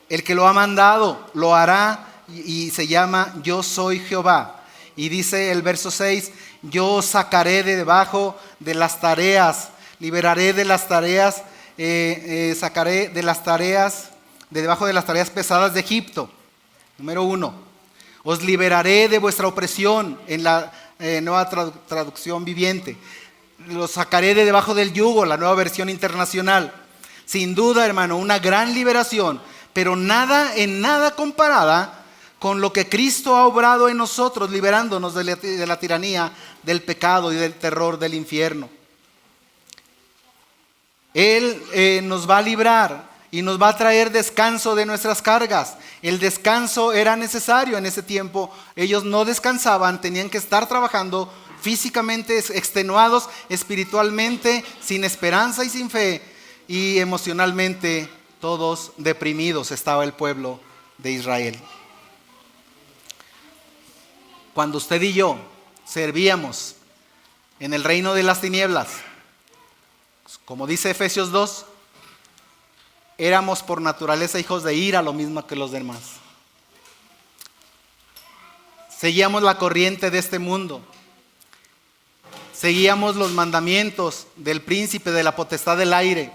el que lo ha mandado, lo hará y se llama Yo soy Jehová. Y dice el verso 6, yo os sacaré de debajo de las tareas, liberaré de las tareas, sacaré de las tareas, de debajo de las tareas pesadas de Egipto. Número 1, os liberaré de vuestra opresión en la nueva traducción viviente. Los sacaré de debajo del yugo, la nueva versión internacional. Sin duda, hermano, una gran liberación, pero en nada comparada con lo que Cristo ha obrado en nosotros, liberándonos de la tiranía, del pecado y del terror del infierno. Él nos va a librar y nos va a traer descanso de nuestras cargas. El descanso era necesario en ese tiempo. Ellos no descansaban, tenían que estar trabajando físicamente extenuados, espiritualmente sin esperanza y sin fe, y emocionalmente todos deprimidos estaba el pueblo de Israel. Cuando usted y yo servíamos en el reino de las tinieblas, como dice Efesios 2, éramos por naturaleza hijos de ira, lo mismo que los demás. Seguíamos la corriente de este mundo. Seguíamos los mandamientos del príncipe de la potestad del aire.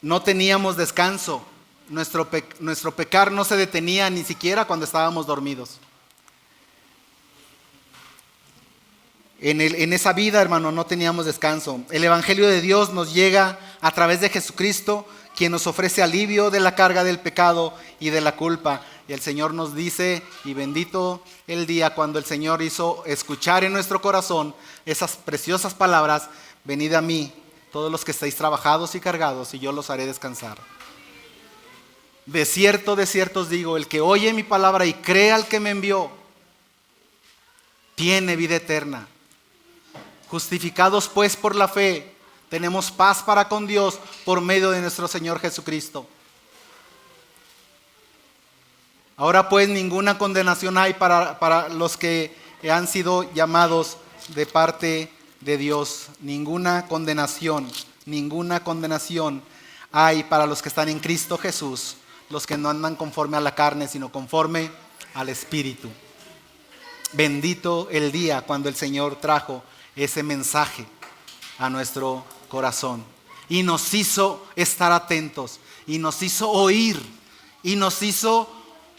No teníamos descanso. Nuestro pecar no se detenía ni siquiera cuando estábamos dormidos. En esa vida, hermano, no teníamos descanso. El Evangelio de Dios nos llega a través de Jesucristo, quien nos ofrece alivio de la carga del pecado y de la culpa. Y el Señor nos dice, y bendito el día cuando el Señor hizo escuchar en nuestro corazón esas preciosas palabras: venid a mí, todos los que estáis trabajados y cargados, y yo los haré descansar. De cierto os digo, el que oye mi palabra y cree al que me envió, tiene vida eterna. Justificados pues por la fe, tenemos paz para con Dios por medio de nuestro Señor Jesucristo. Ahora pues ninguna condenación hay para los que han sido llamados de parte de Dios. Ninguna condenación hay para los que están en Cristo Jesús, los que no andan conforme a la carne, sino conforme al Espíritu. Bendito el día cuando el Señor trajo ese mensaje a nuestro corazón y nos hizo estar atentos y nos hizo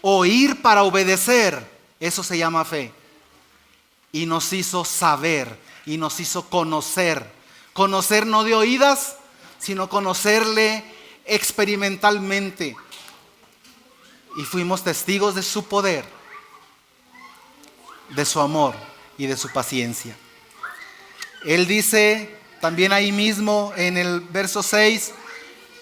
oír para obedecer. Eso se llama fe. Y nos hizo saber y nos hizo conocer no de oídas, sino conocerle experimentalmente, y fuimos testigos de su poder, de su amor y de su paciencia. Él dice también ahí mismo en el verso 6,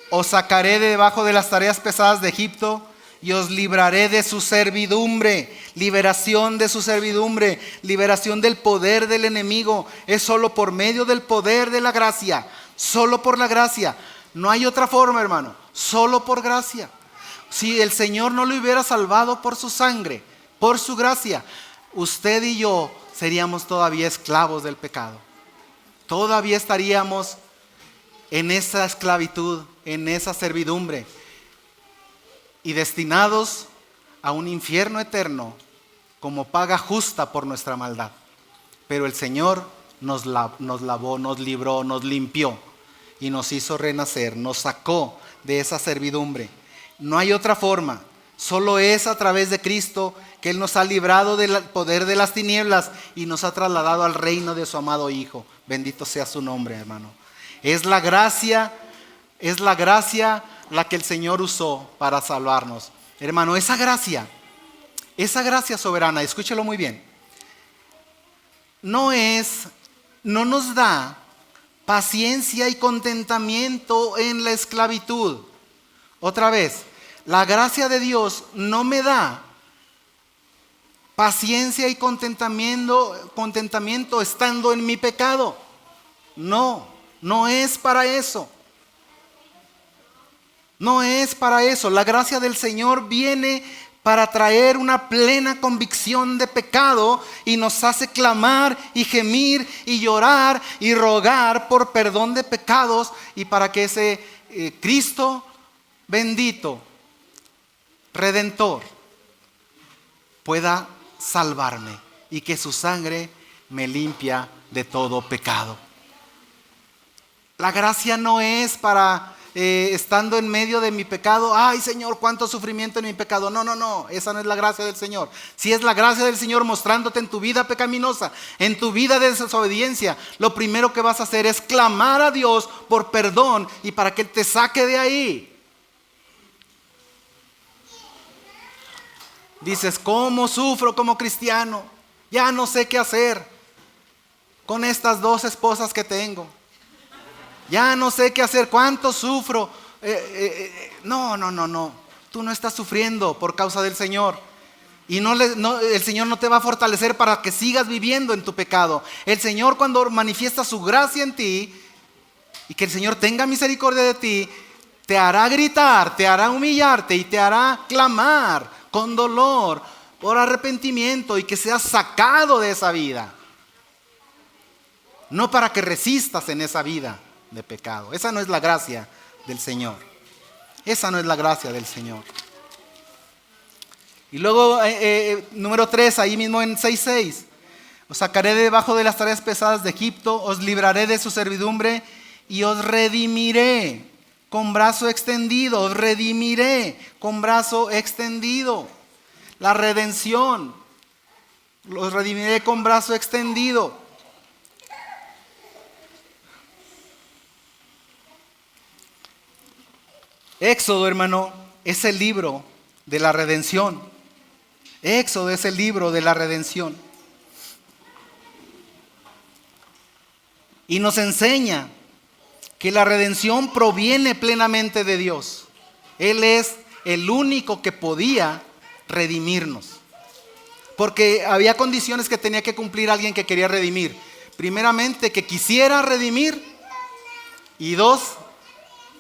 os sacaré de debajo de las tareas pesadas de Egipto y os libraré de su servidumbre. Liberación de su servidumbre, liberación del poder del enemigo. Es solo por medio del poder de la gracia, solo por la gracia. No hay otra forma, hermano, solo por gracia. Si el Señor no lo hubiera salvado por su sangre, por su gracia, usted y yo seríamos todavía esclavos del pecado. Todavía estaríamos en esa esclavitud, en esa servidumbre, y destinados a un infierno eterno como paga justa por nuestra maldad. Pero el Señor nos lavó, nos libró, nos limpió y nos hizo renacer, nos sacó de esa servidumbre No hay otra forma. Solo es a través de Cristo que Él nos ha librado del poder de las tinieblas y nos ha trasladado al reino de su amado Hijo. Bendito sea su nombre, hermano. Es la gracia la que el Señor usó para salvarnos. Hermano, esa gracia soberana, escúchelo muy bien, no nos da paciencia y contentamiento en la esclavitud. Otra vez, la gracia de Dios no me da paciencia y contentamiento estando en mi pecado. No es para eso. No es para eso. La gracia del Señor viene para traer una plena convicción de pecado y nos hace clamar y gemir y llorar y rogar por perdón de pecados y para que ese Cristo bendito, Redentor, pueda salvarme y que su sangre me limpia de todo pecado. La gracia no es para estando en medio de mi pecado, ay Señor, cuánto sufrimiento en mi pecado. No, esa no es la gracia del Señor. Si es la gracia del Señor mostrándote en tu vida pecaminosa, en tu vida de desobediencia, lo primero que vas a hacer es clamar a Dios por perdón y para que Él te saque de ahí. Dices, ¿cómo sufro como cristiano? Ya no sé qué hacer con estas 2 esposas que tengo. Ya no sé qué hacer, cuánto sufro. No. Tú no estás sufriendo por causa del Señor. Y el Señor no te va a fortalecer para que sigas viviendo en tu pecado. El Señor, cuando manifiesta su gracia en ti y que el Señor tenga misericordia de ti, te hará gritar, te hará humillarte y te hará clamar con dolor por arrepentimiento y que seas sacado de esa vida. No para que resistas en esa vida de pecado. Esa no es la gracia del Señor. Esa no es la gracia del Señor. Y luego, número 3, ahí mismo en 6:6. Os sacaré de debajo de las tareas pesadas de Egipto, os libraré de su servidumbre y os redimiré con brazo extendido. Os redimiré con brazo extendido. La redención. Los redimiré con brazo extendido. Éxodo, hermano, es el libro de la redención. Éxodo es el libro de la redención. Y nos enseña que la redención proviene plenamente de Dios. Él es el único que podía redimirnos. Porque había condiciones que tenía que cumplir alguien que quería redimir. Primeramente, que quisiera redimir. Y 2,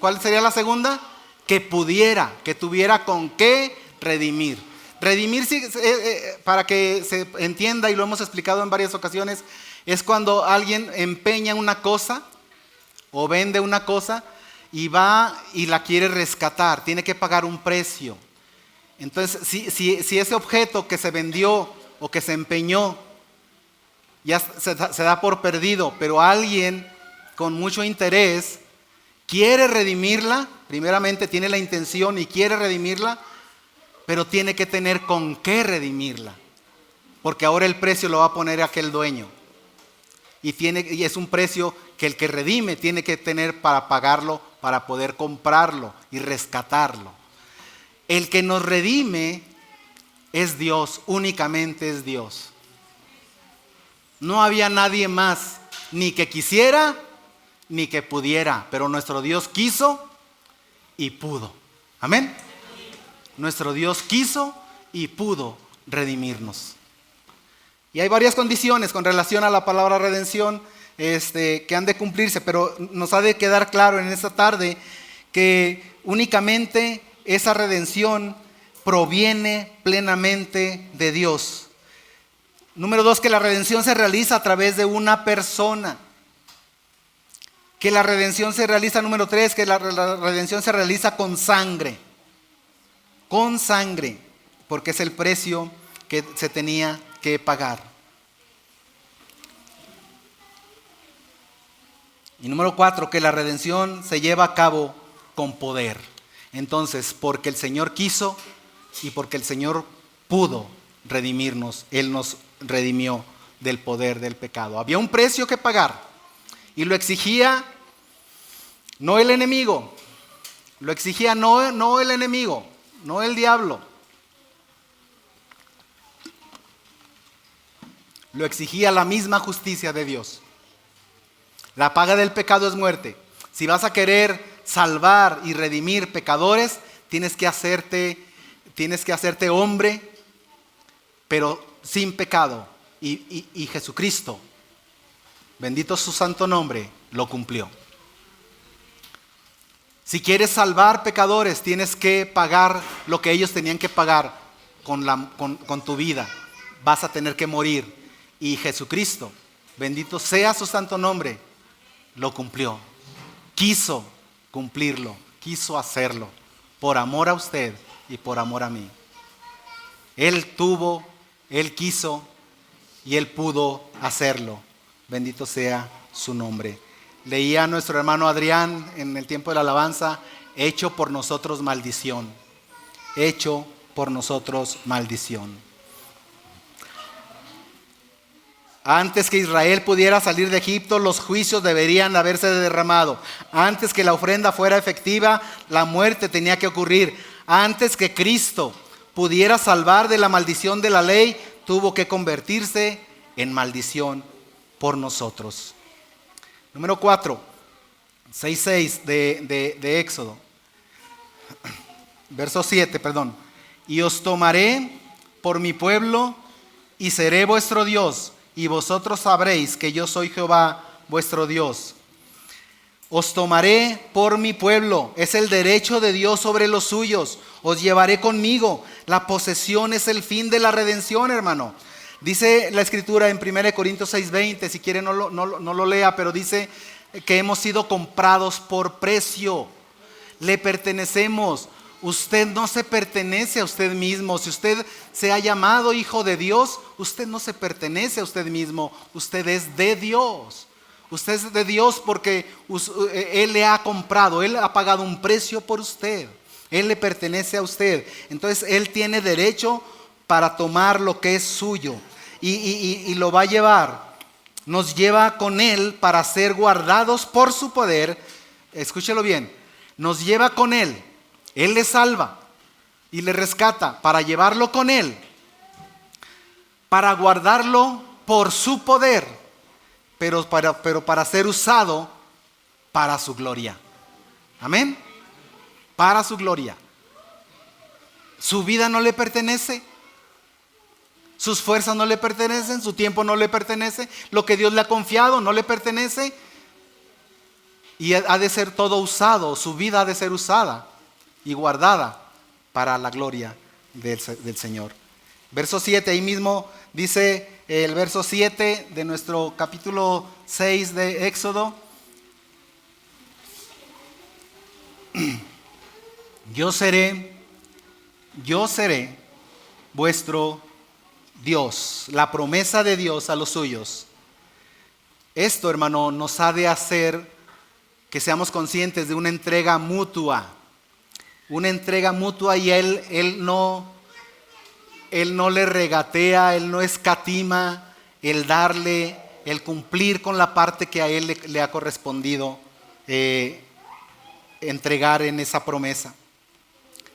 ¿cuál sería la segunda? Que pudiera, que tuviera con qué redimir. Redimir, para que se entienda, y lo hemos explicado en varias ocasiones, es cuando alguien empeña una cosa o vende una cosa y va y la quiere rescatar, tiene que pagar un precio. Entonces, si ese objeto que se vendió o que se empeñó ya se da por perdido, pero alguien con mucho interés quiere redimirla, primeramente tiene la intención y quiere redimirla, pero tiene que tener con qué redimirla, porque ahora el precio lo va a poner aquel dueño. Y es un precio que el que redime tiene que tener para pagarlo, para poder comprarlo y rescatarlo. El que nos redime es Dios, únicamente es Dios. No había nadie más, ni que quisiera, ni que pudiera, pero nuestro Dios quiso y pudo. Amén. Nuestro Dios quiso y pudo redimirnos. Y hay varias condiciones con relación a la palabra redención que han de cumplirse, pero nos ha de quedar claro en esta tarde que únicamente esa redención proviene plenamente de Dios. Número 2, que la redención se realiza a través de una persona. Que la redención se realiza, número 3, que la redención se realiza con sangre. Con sangre, porque es el precio que se tenía que pagar. Y número 4, que la redención se lleva a cabo con poder. Entonces, porque el Señor quiso y porque el Señor pudo redimirnos, Él nos redimió del poder del pecado. Había un precio que pagar y lo exigía no el enemigo, lo exigía no el enemigo, no el diablo. Lo exigía la misma justicia de Dios. La paga del pecado es muerte. Si vas a querer salvar y redimir pecadores, tienes que hacerte hombre, pero sin pecado. Y Jesucristo, bendito su santo nombre, lo cumplió. Si quieres salvar pecadores, tienes que pagar lo que ellos tenían que pagar con tu vida. Vas a tener que morir. Y Jesucristo, bendito sea su santo nombre, lo cumplió. Quiso cumplirlo, quiso hacerlo, por amor a usted y por amor a mí. Él tuvo, Él quiso y Él pudo hacerlo. Bendito sea su nombre. Leía a nuestro hermano Adrián en el tiempo de la alabanza, hecho por nosotros maldición. Hecho por nosotros maldición. Antes que Israel pudiera salir de Egipto, los juicios deberían haberse derramado. Antes que la ofrenda fuera efectiva, la muerte tenía que ocurrir. Antes que Cristo pudiera salvar de la maldición de la ley, tuvo que convertirse en maldición por nosotros. Número 4, 6:6 de Éxodo. Verso 7, perdón. Y os tomaré por mi pueblo y seré vuestro Dios. Y vosotros sabréis que yo soy Jehová vuestro Dios. Os tomaré por mi pueblo. Es el derecho de Dios sobre los suyos. Os llevaré conmigo. La posesión es el fin de la redención, hermano. Dice la Escritura en 1 Corintios 6:20. Si quiere no lo lea, pero dice que hemos sido comprados por precio. Le pertenecemos. Usted no se pertenece a usted mismo. Si usted se ha llamado hijo de Dios, usted no se pertenece a usted mismo. Usted es de Dios. Usted es de Dios porque Él le ha comprado. Él ha pagado un precio por usted. Él le pertenece a usted. Entonces Él tiene derecho para tomar lo que es suyo. Y lo va a llevar. Nos lleva con Él para ser guardados por su poder. Escúchelo bien. Nos lleva con Él. Él le salva y le rescata para llevarlo con Él, para guardarlo por su poder, pero para ser usado para su gloria. Amén. Para su gloria. Su vida no le pertenece, sus fuerzas no le pertenecen, su tiempo no le pertenece, lo que Dios le ha confiado no le pertenece, y ha de ser todo usado, su vida ha de ser usada y guardada para la gloria del Señor. Verso 7, ahí mismo dice el verso 7 de nuestro capítulo 6 de Éxodo. Yo seré vuestro Dios. La promesa de Dios a los suyos. Esto, hermano, nos ha de hacer que seamos conscientes de una entrega mutua. Una entrega mutua, y Él no le regatea, Él no escatima el darle, el cumplir con la parte que a Él le ha correspondido entregar en esa promesa.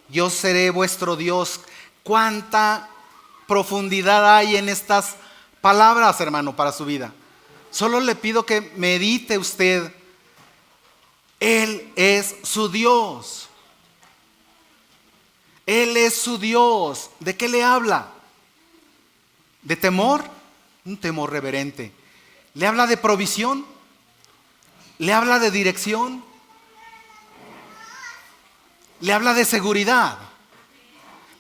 Yo seré vuestro Dios. ¿Cuánta profundidad hay en estas palabras, hermano, para su vida? Solo le pido que medite usted. Él es su Dios. Él es su Dios. ¿De qué le habla? ¿De temor? Un temor reverente. ¿Le habla de provisión? ¿Le habla de dirección? ¿Le habla de seguridad?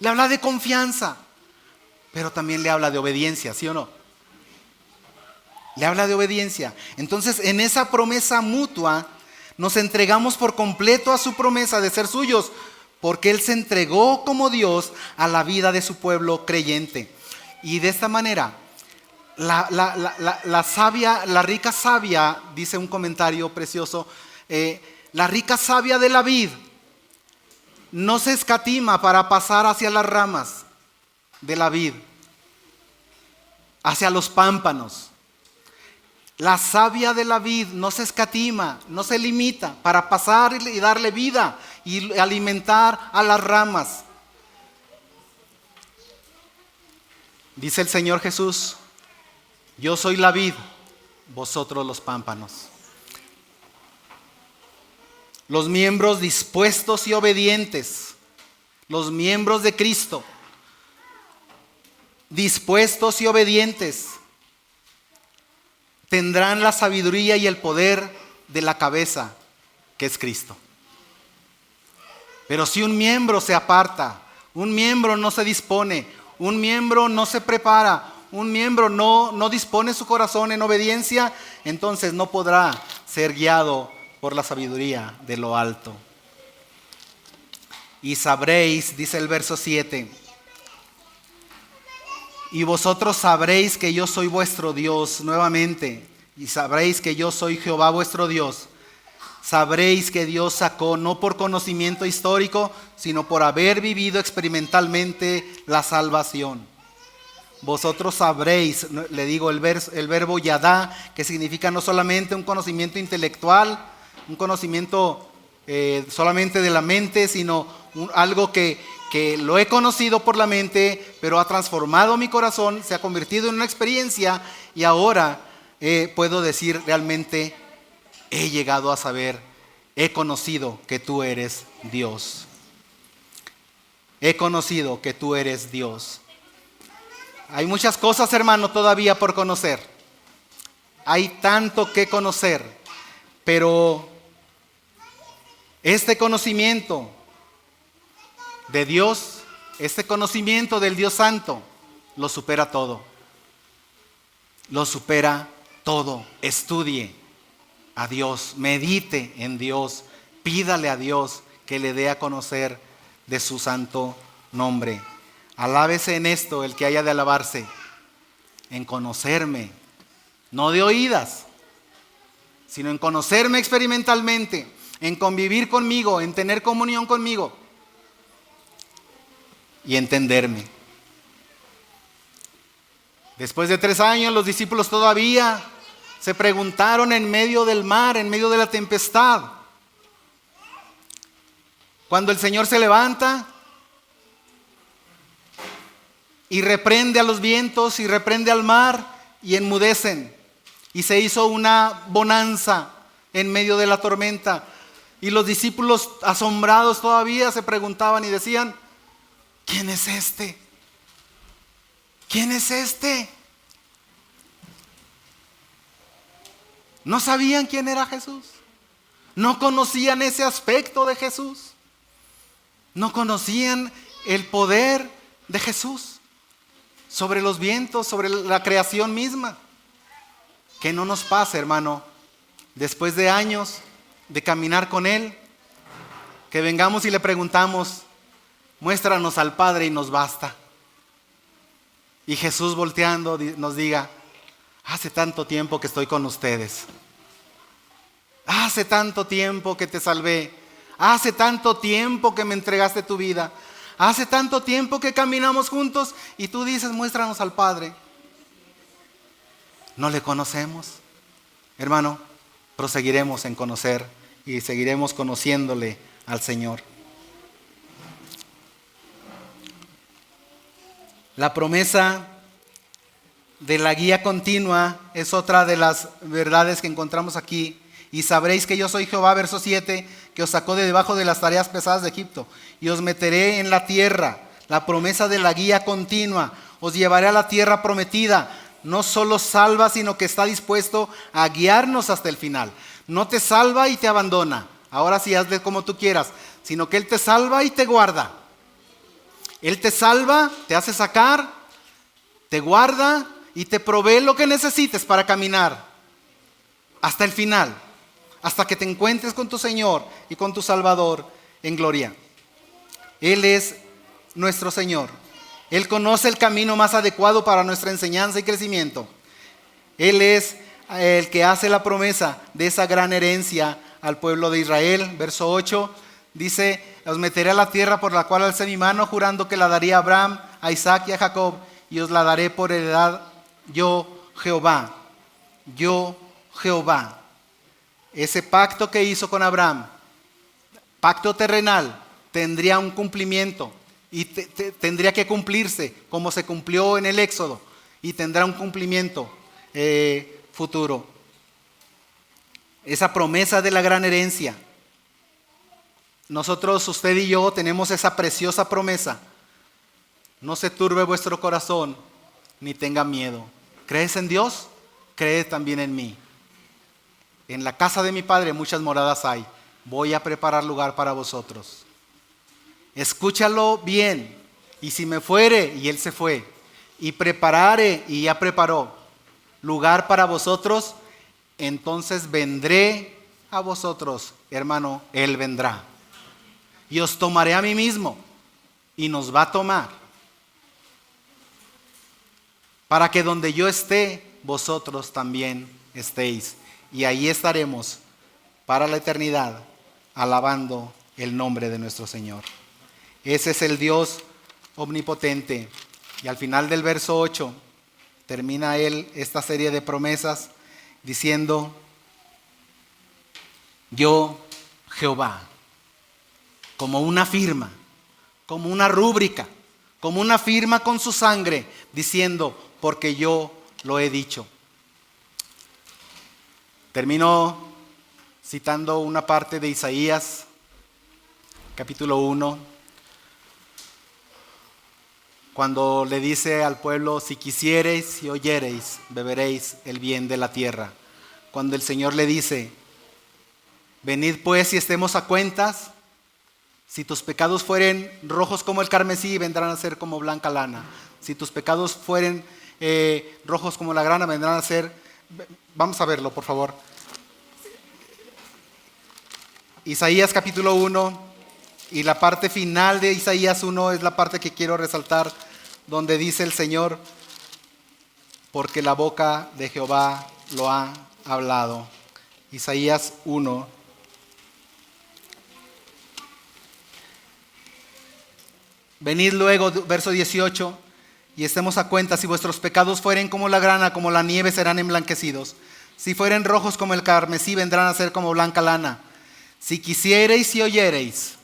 ¿Le habla de confianza? Pero también le habla de obediencia, ¿sí o no? Le habla de obediencia. Entonces, en esa promesa mutua, nos entregamos por completo a su promesa de ser suyos, porque Él se entregó como Dios a la vida de su pueblo creyente. Y de esta manera, la rica savia, dice un comentario precioso, la rica savia de la vid no se escatima para pasar hacia las ramas de la vid, hacia los pámpanos. La savia de la vid no se escatima, no se limita para pasar y darle vida y alimentar a las ramas. Dice el Señor Jesús: yo soy la vid, vosotros los pámpanos. Los miembros dispuestos y obedientes, los miembros de Cristo, dispuestos y obedientes, tendrán la sabiduría y el poder de la cabeza, que es Cristo. Pero si un miembro se aparta, un miembro no se dispone, un miembro no se prepara, un miembro no dispone su corazón en obediencia, entonces no podrá ser guiado por la sabiduría de lo alto. Y sabréis, dice el verso 7, y vosotros sabréis que yo soy vuestro Dios, nuevamente, y sabréis que yo soy Jehová vuestro Dios. Sabréis que Dios sacó no por conocimiento histórico, sino por haber vivido experimentalmente la salvación. Vosotros sabréis, le digo el verbo yadá, que significa no solamente un conocimiento intelectual, un conocimiento solamente de la mente, sino algo que lo he conocido por la mente, pero ha transformado mi corazón, se ha convertido en una experiencia y ahora puedo decir realmente he llegado a saber, he conocido que tú eres Dios. He conocido que tú eres Dios. Hay muchas cosas, hermano, todavía por conocer. Hay tanto que conocer, pero este conocimiento de Dios, este conocimiento del Dios Santo, lo supera todo. Lo supera todo. Estudie a Dios, medite en Dios, pídale a Dios que le dé a conocer de su santo nombre. Alábese en esto el que haya de alabarse, en conocerme, no de oídas, sino en conocerme experimentalmente, en convivir conmigo, en tener comunión conmigo y entenderme. Después de 3 años, los discípulos todavía se preguntaron en medio del mar, en medio de la tempestad. Cuando el Señor se levanta y reprende a los vientos y reprende al mar y enmudecen. Y se hizo una bonanza en medio de la tormenta. Y los discípulos, asombrados todavía, se preguntaban y decían: ¿quién es este? ¿Quién es este? No sabían quién era Jesús. No conocían ese aspecto de Jesús. No conocían el poder de Jesús sobre los vientos, sobre la creación misma. Que no nos pase, hermano, después de años de caminar con Él, que vengamos y le preguntamos: muéstranos al Padre y nos basta. Y Jesús, volteando, nos diga: hace tanto tiempo que estoy con ustedes. Hace tanto tiempo que te salvé. Hace tanto tiempo que me entregaste tu vida. Hace tanto tiempo que caminamos juntos y tú dices: muéstranos al Padre. ¿No le conocemos? Hermano, proseguiremos en conocer y seguiremos conociéndole al Señor. La promesa de la guía continua es otra de las verdades que encontramos aquí. Y sabréis que yo soy Jehová, verso 7, que os sacó de debajo de las tareas pesadas de Egipto y os meteré en la tierra. La promesa de la guía continua. Os llevaré a la tierra prometida. No solo salva, sino que está dispuesto a guiarnos hasta el final. No te salva y te abandona. Ahora sí, hazle como tú quieras. Sino que Él te salva y te guarda. Él te salva, te hace sacar, te guarda y te provee lo que necesites para caminar hasta el final, hasta que te encuentres con tu Señor y con tu Salvador en gloria. Él es nuestro Señor. Él conoce el camino más adecuado para nuestra enseñanza y crecimiento. Él es el que hace la promesa de esa gran herencia al pueblo de Israel. Verso 8 dice: os meteré a la tierra por la cual alcé mi mano, jurando que la daría a Abraham, a Isaac y a Jacob, y os la daré por heredad, yo Jehová. Yo Jehová. Ese pacto que hizo con Abraham, pacto terrenal, tendría un cumplimiento y tendría que cumplirse como se cumplió en el Éxodo, y tendrá un cumplimiento futuro. Esa promesa de la gran herencia. Nosotros, usted y yo, tenemos esa preciosa promesa. No se turbe vuestro corazón, ni tenga miedo. ¿Crees en Dios? Cree también en mí. En la casa de mi Padre muchas moradas hay. Voy a preparar lugar para vosotros. Escúchalo bien. Y si me fuere, y Él se fue, y preparare, y ya preparó, lugar para vosotros, entonces vendré a vosotros, hermano, Él vendrá. Y os tomaré a mí mismo, y nos va a tomar, para que donde yo esté, vosotros también estéis. Y ahí estaremos para la eternidad, alabando el nombre de nuestro Señor. Ese es el Dios omnipotente. Y al final del verso 8, termina Él esta serie de promesas diciendo: yo, Jehová, como una firma, como una rúbrica, como una firma con su sangre, diciendo: porque yo lo he dicho. Termino citando una parte de Isaías, capítulo 1, cuando le dice al pueblo: si quisiereis y oyereis, beberéis el bien de la tierra. Cuando el Señor le dice: venid pues y estemos a cuentas, si tus pecados fueren rojos como el carmesí, vendrán a ser como blanca lana. Si tus pecados fueren rojos como la grana, vendrán a ser... Vamos a verlo, por favor. Isaías capítulo 1, y la parte final de Isaías 1 es la parte que quiero resaltar, donde dice el Señor: porque la boca de Jehová lo ha hablado. Isaías 1. Venid luego, verso 18, y estemos a cuenta. Si vuestros pecados fueren como la grana, como la nieve, serán emblanquecidos. Si fueren rojos como el carmesí, vendrán a ser como blanca lana. Si quisiereis y oyereis.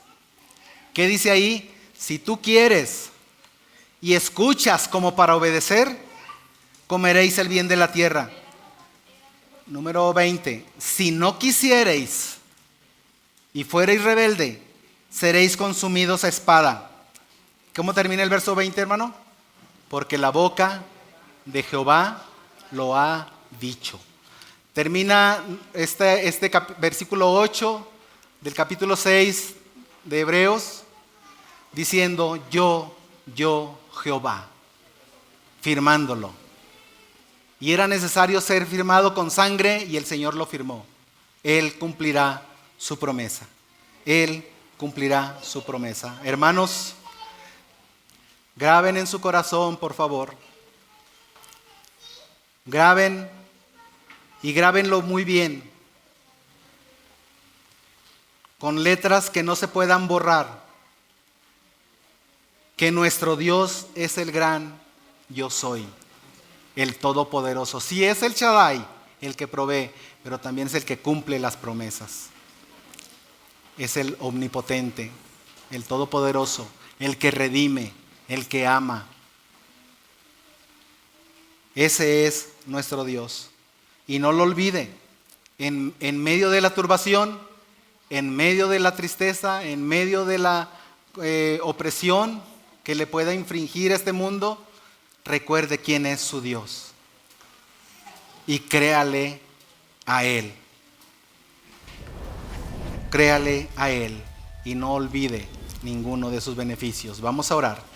¿Qué dice ahí? Si tú quieres y escuchas como para obedecer, comeréis el bien de la tierra. Número 20. Si no quisiereis y fuereis rebelde, seréis consumidos a espada. ¿Cómo termina el verso 20, hermano? Porque la boca de Jehová lo ha dicho. Termina este versículo 8 del capítulo 6 de Hebreos diciendo: yo Jehová, firmándolo. Y era necesario ser firmado con sangre, y el Señor lo firmó. Él cumplirá su promesa. Él cumplirá su promesa. Hermanos, graben en su corazón, por favor. Graben, y grábenlo muy bien, con letras que no se puedan borrar, que nuestro Dios es el gran yo soy, el todopoderoso. Sí, es el Shaddai el que provee, pero también es el que cumple las promesas. Es el omnipotente, el todopoderoso, el que redime, el que ama. Ese es nuestro Dios. Y no lo olvide, en medio de la turbación, en medio de la tristeza, en medio de la opresión que le pueda infringir este mundo, recuerde quién es su Dios. Y créale a Él. Créale a Él y no olvide ninguno de sus beneficios. Vamos a orar.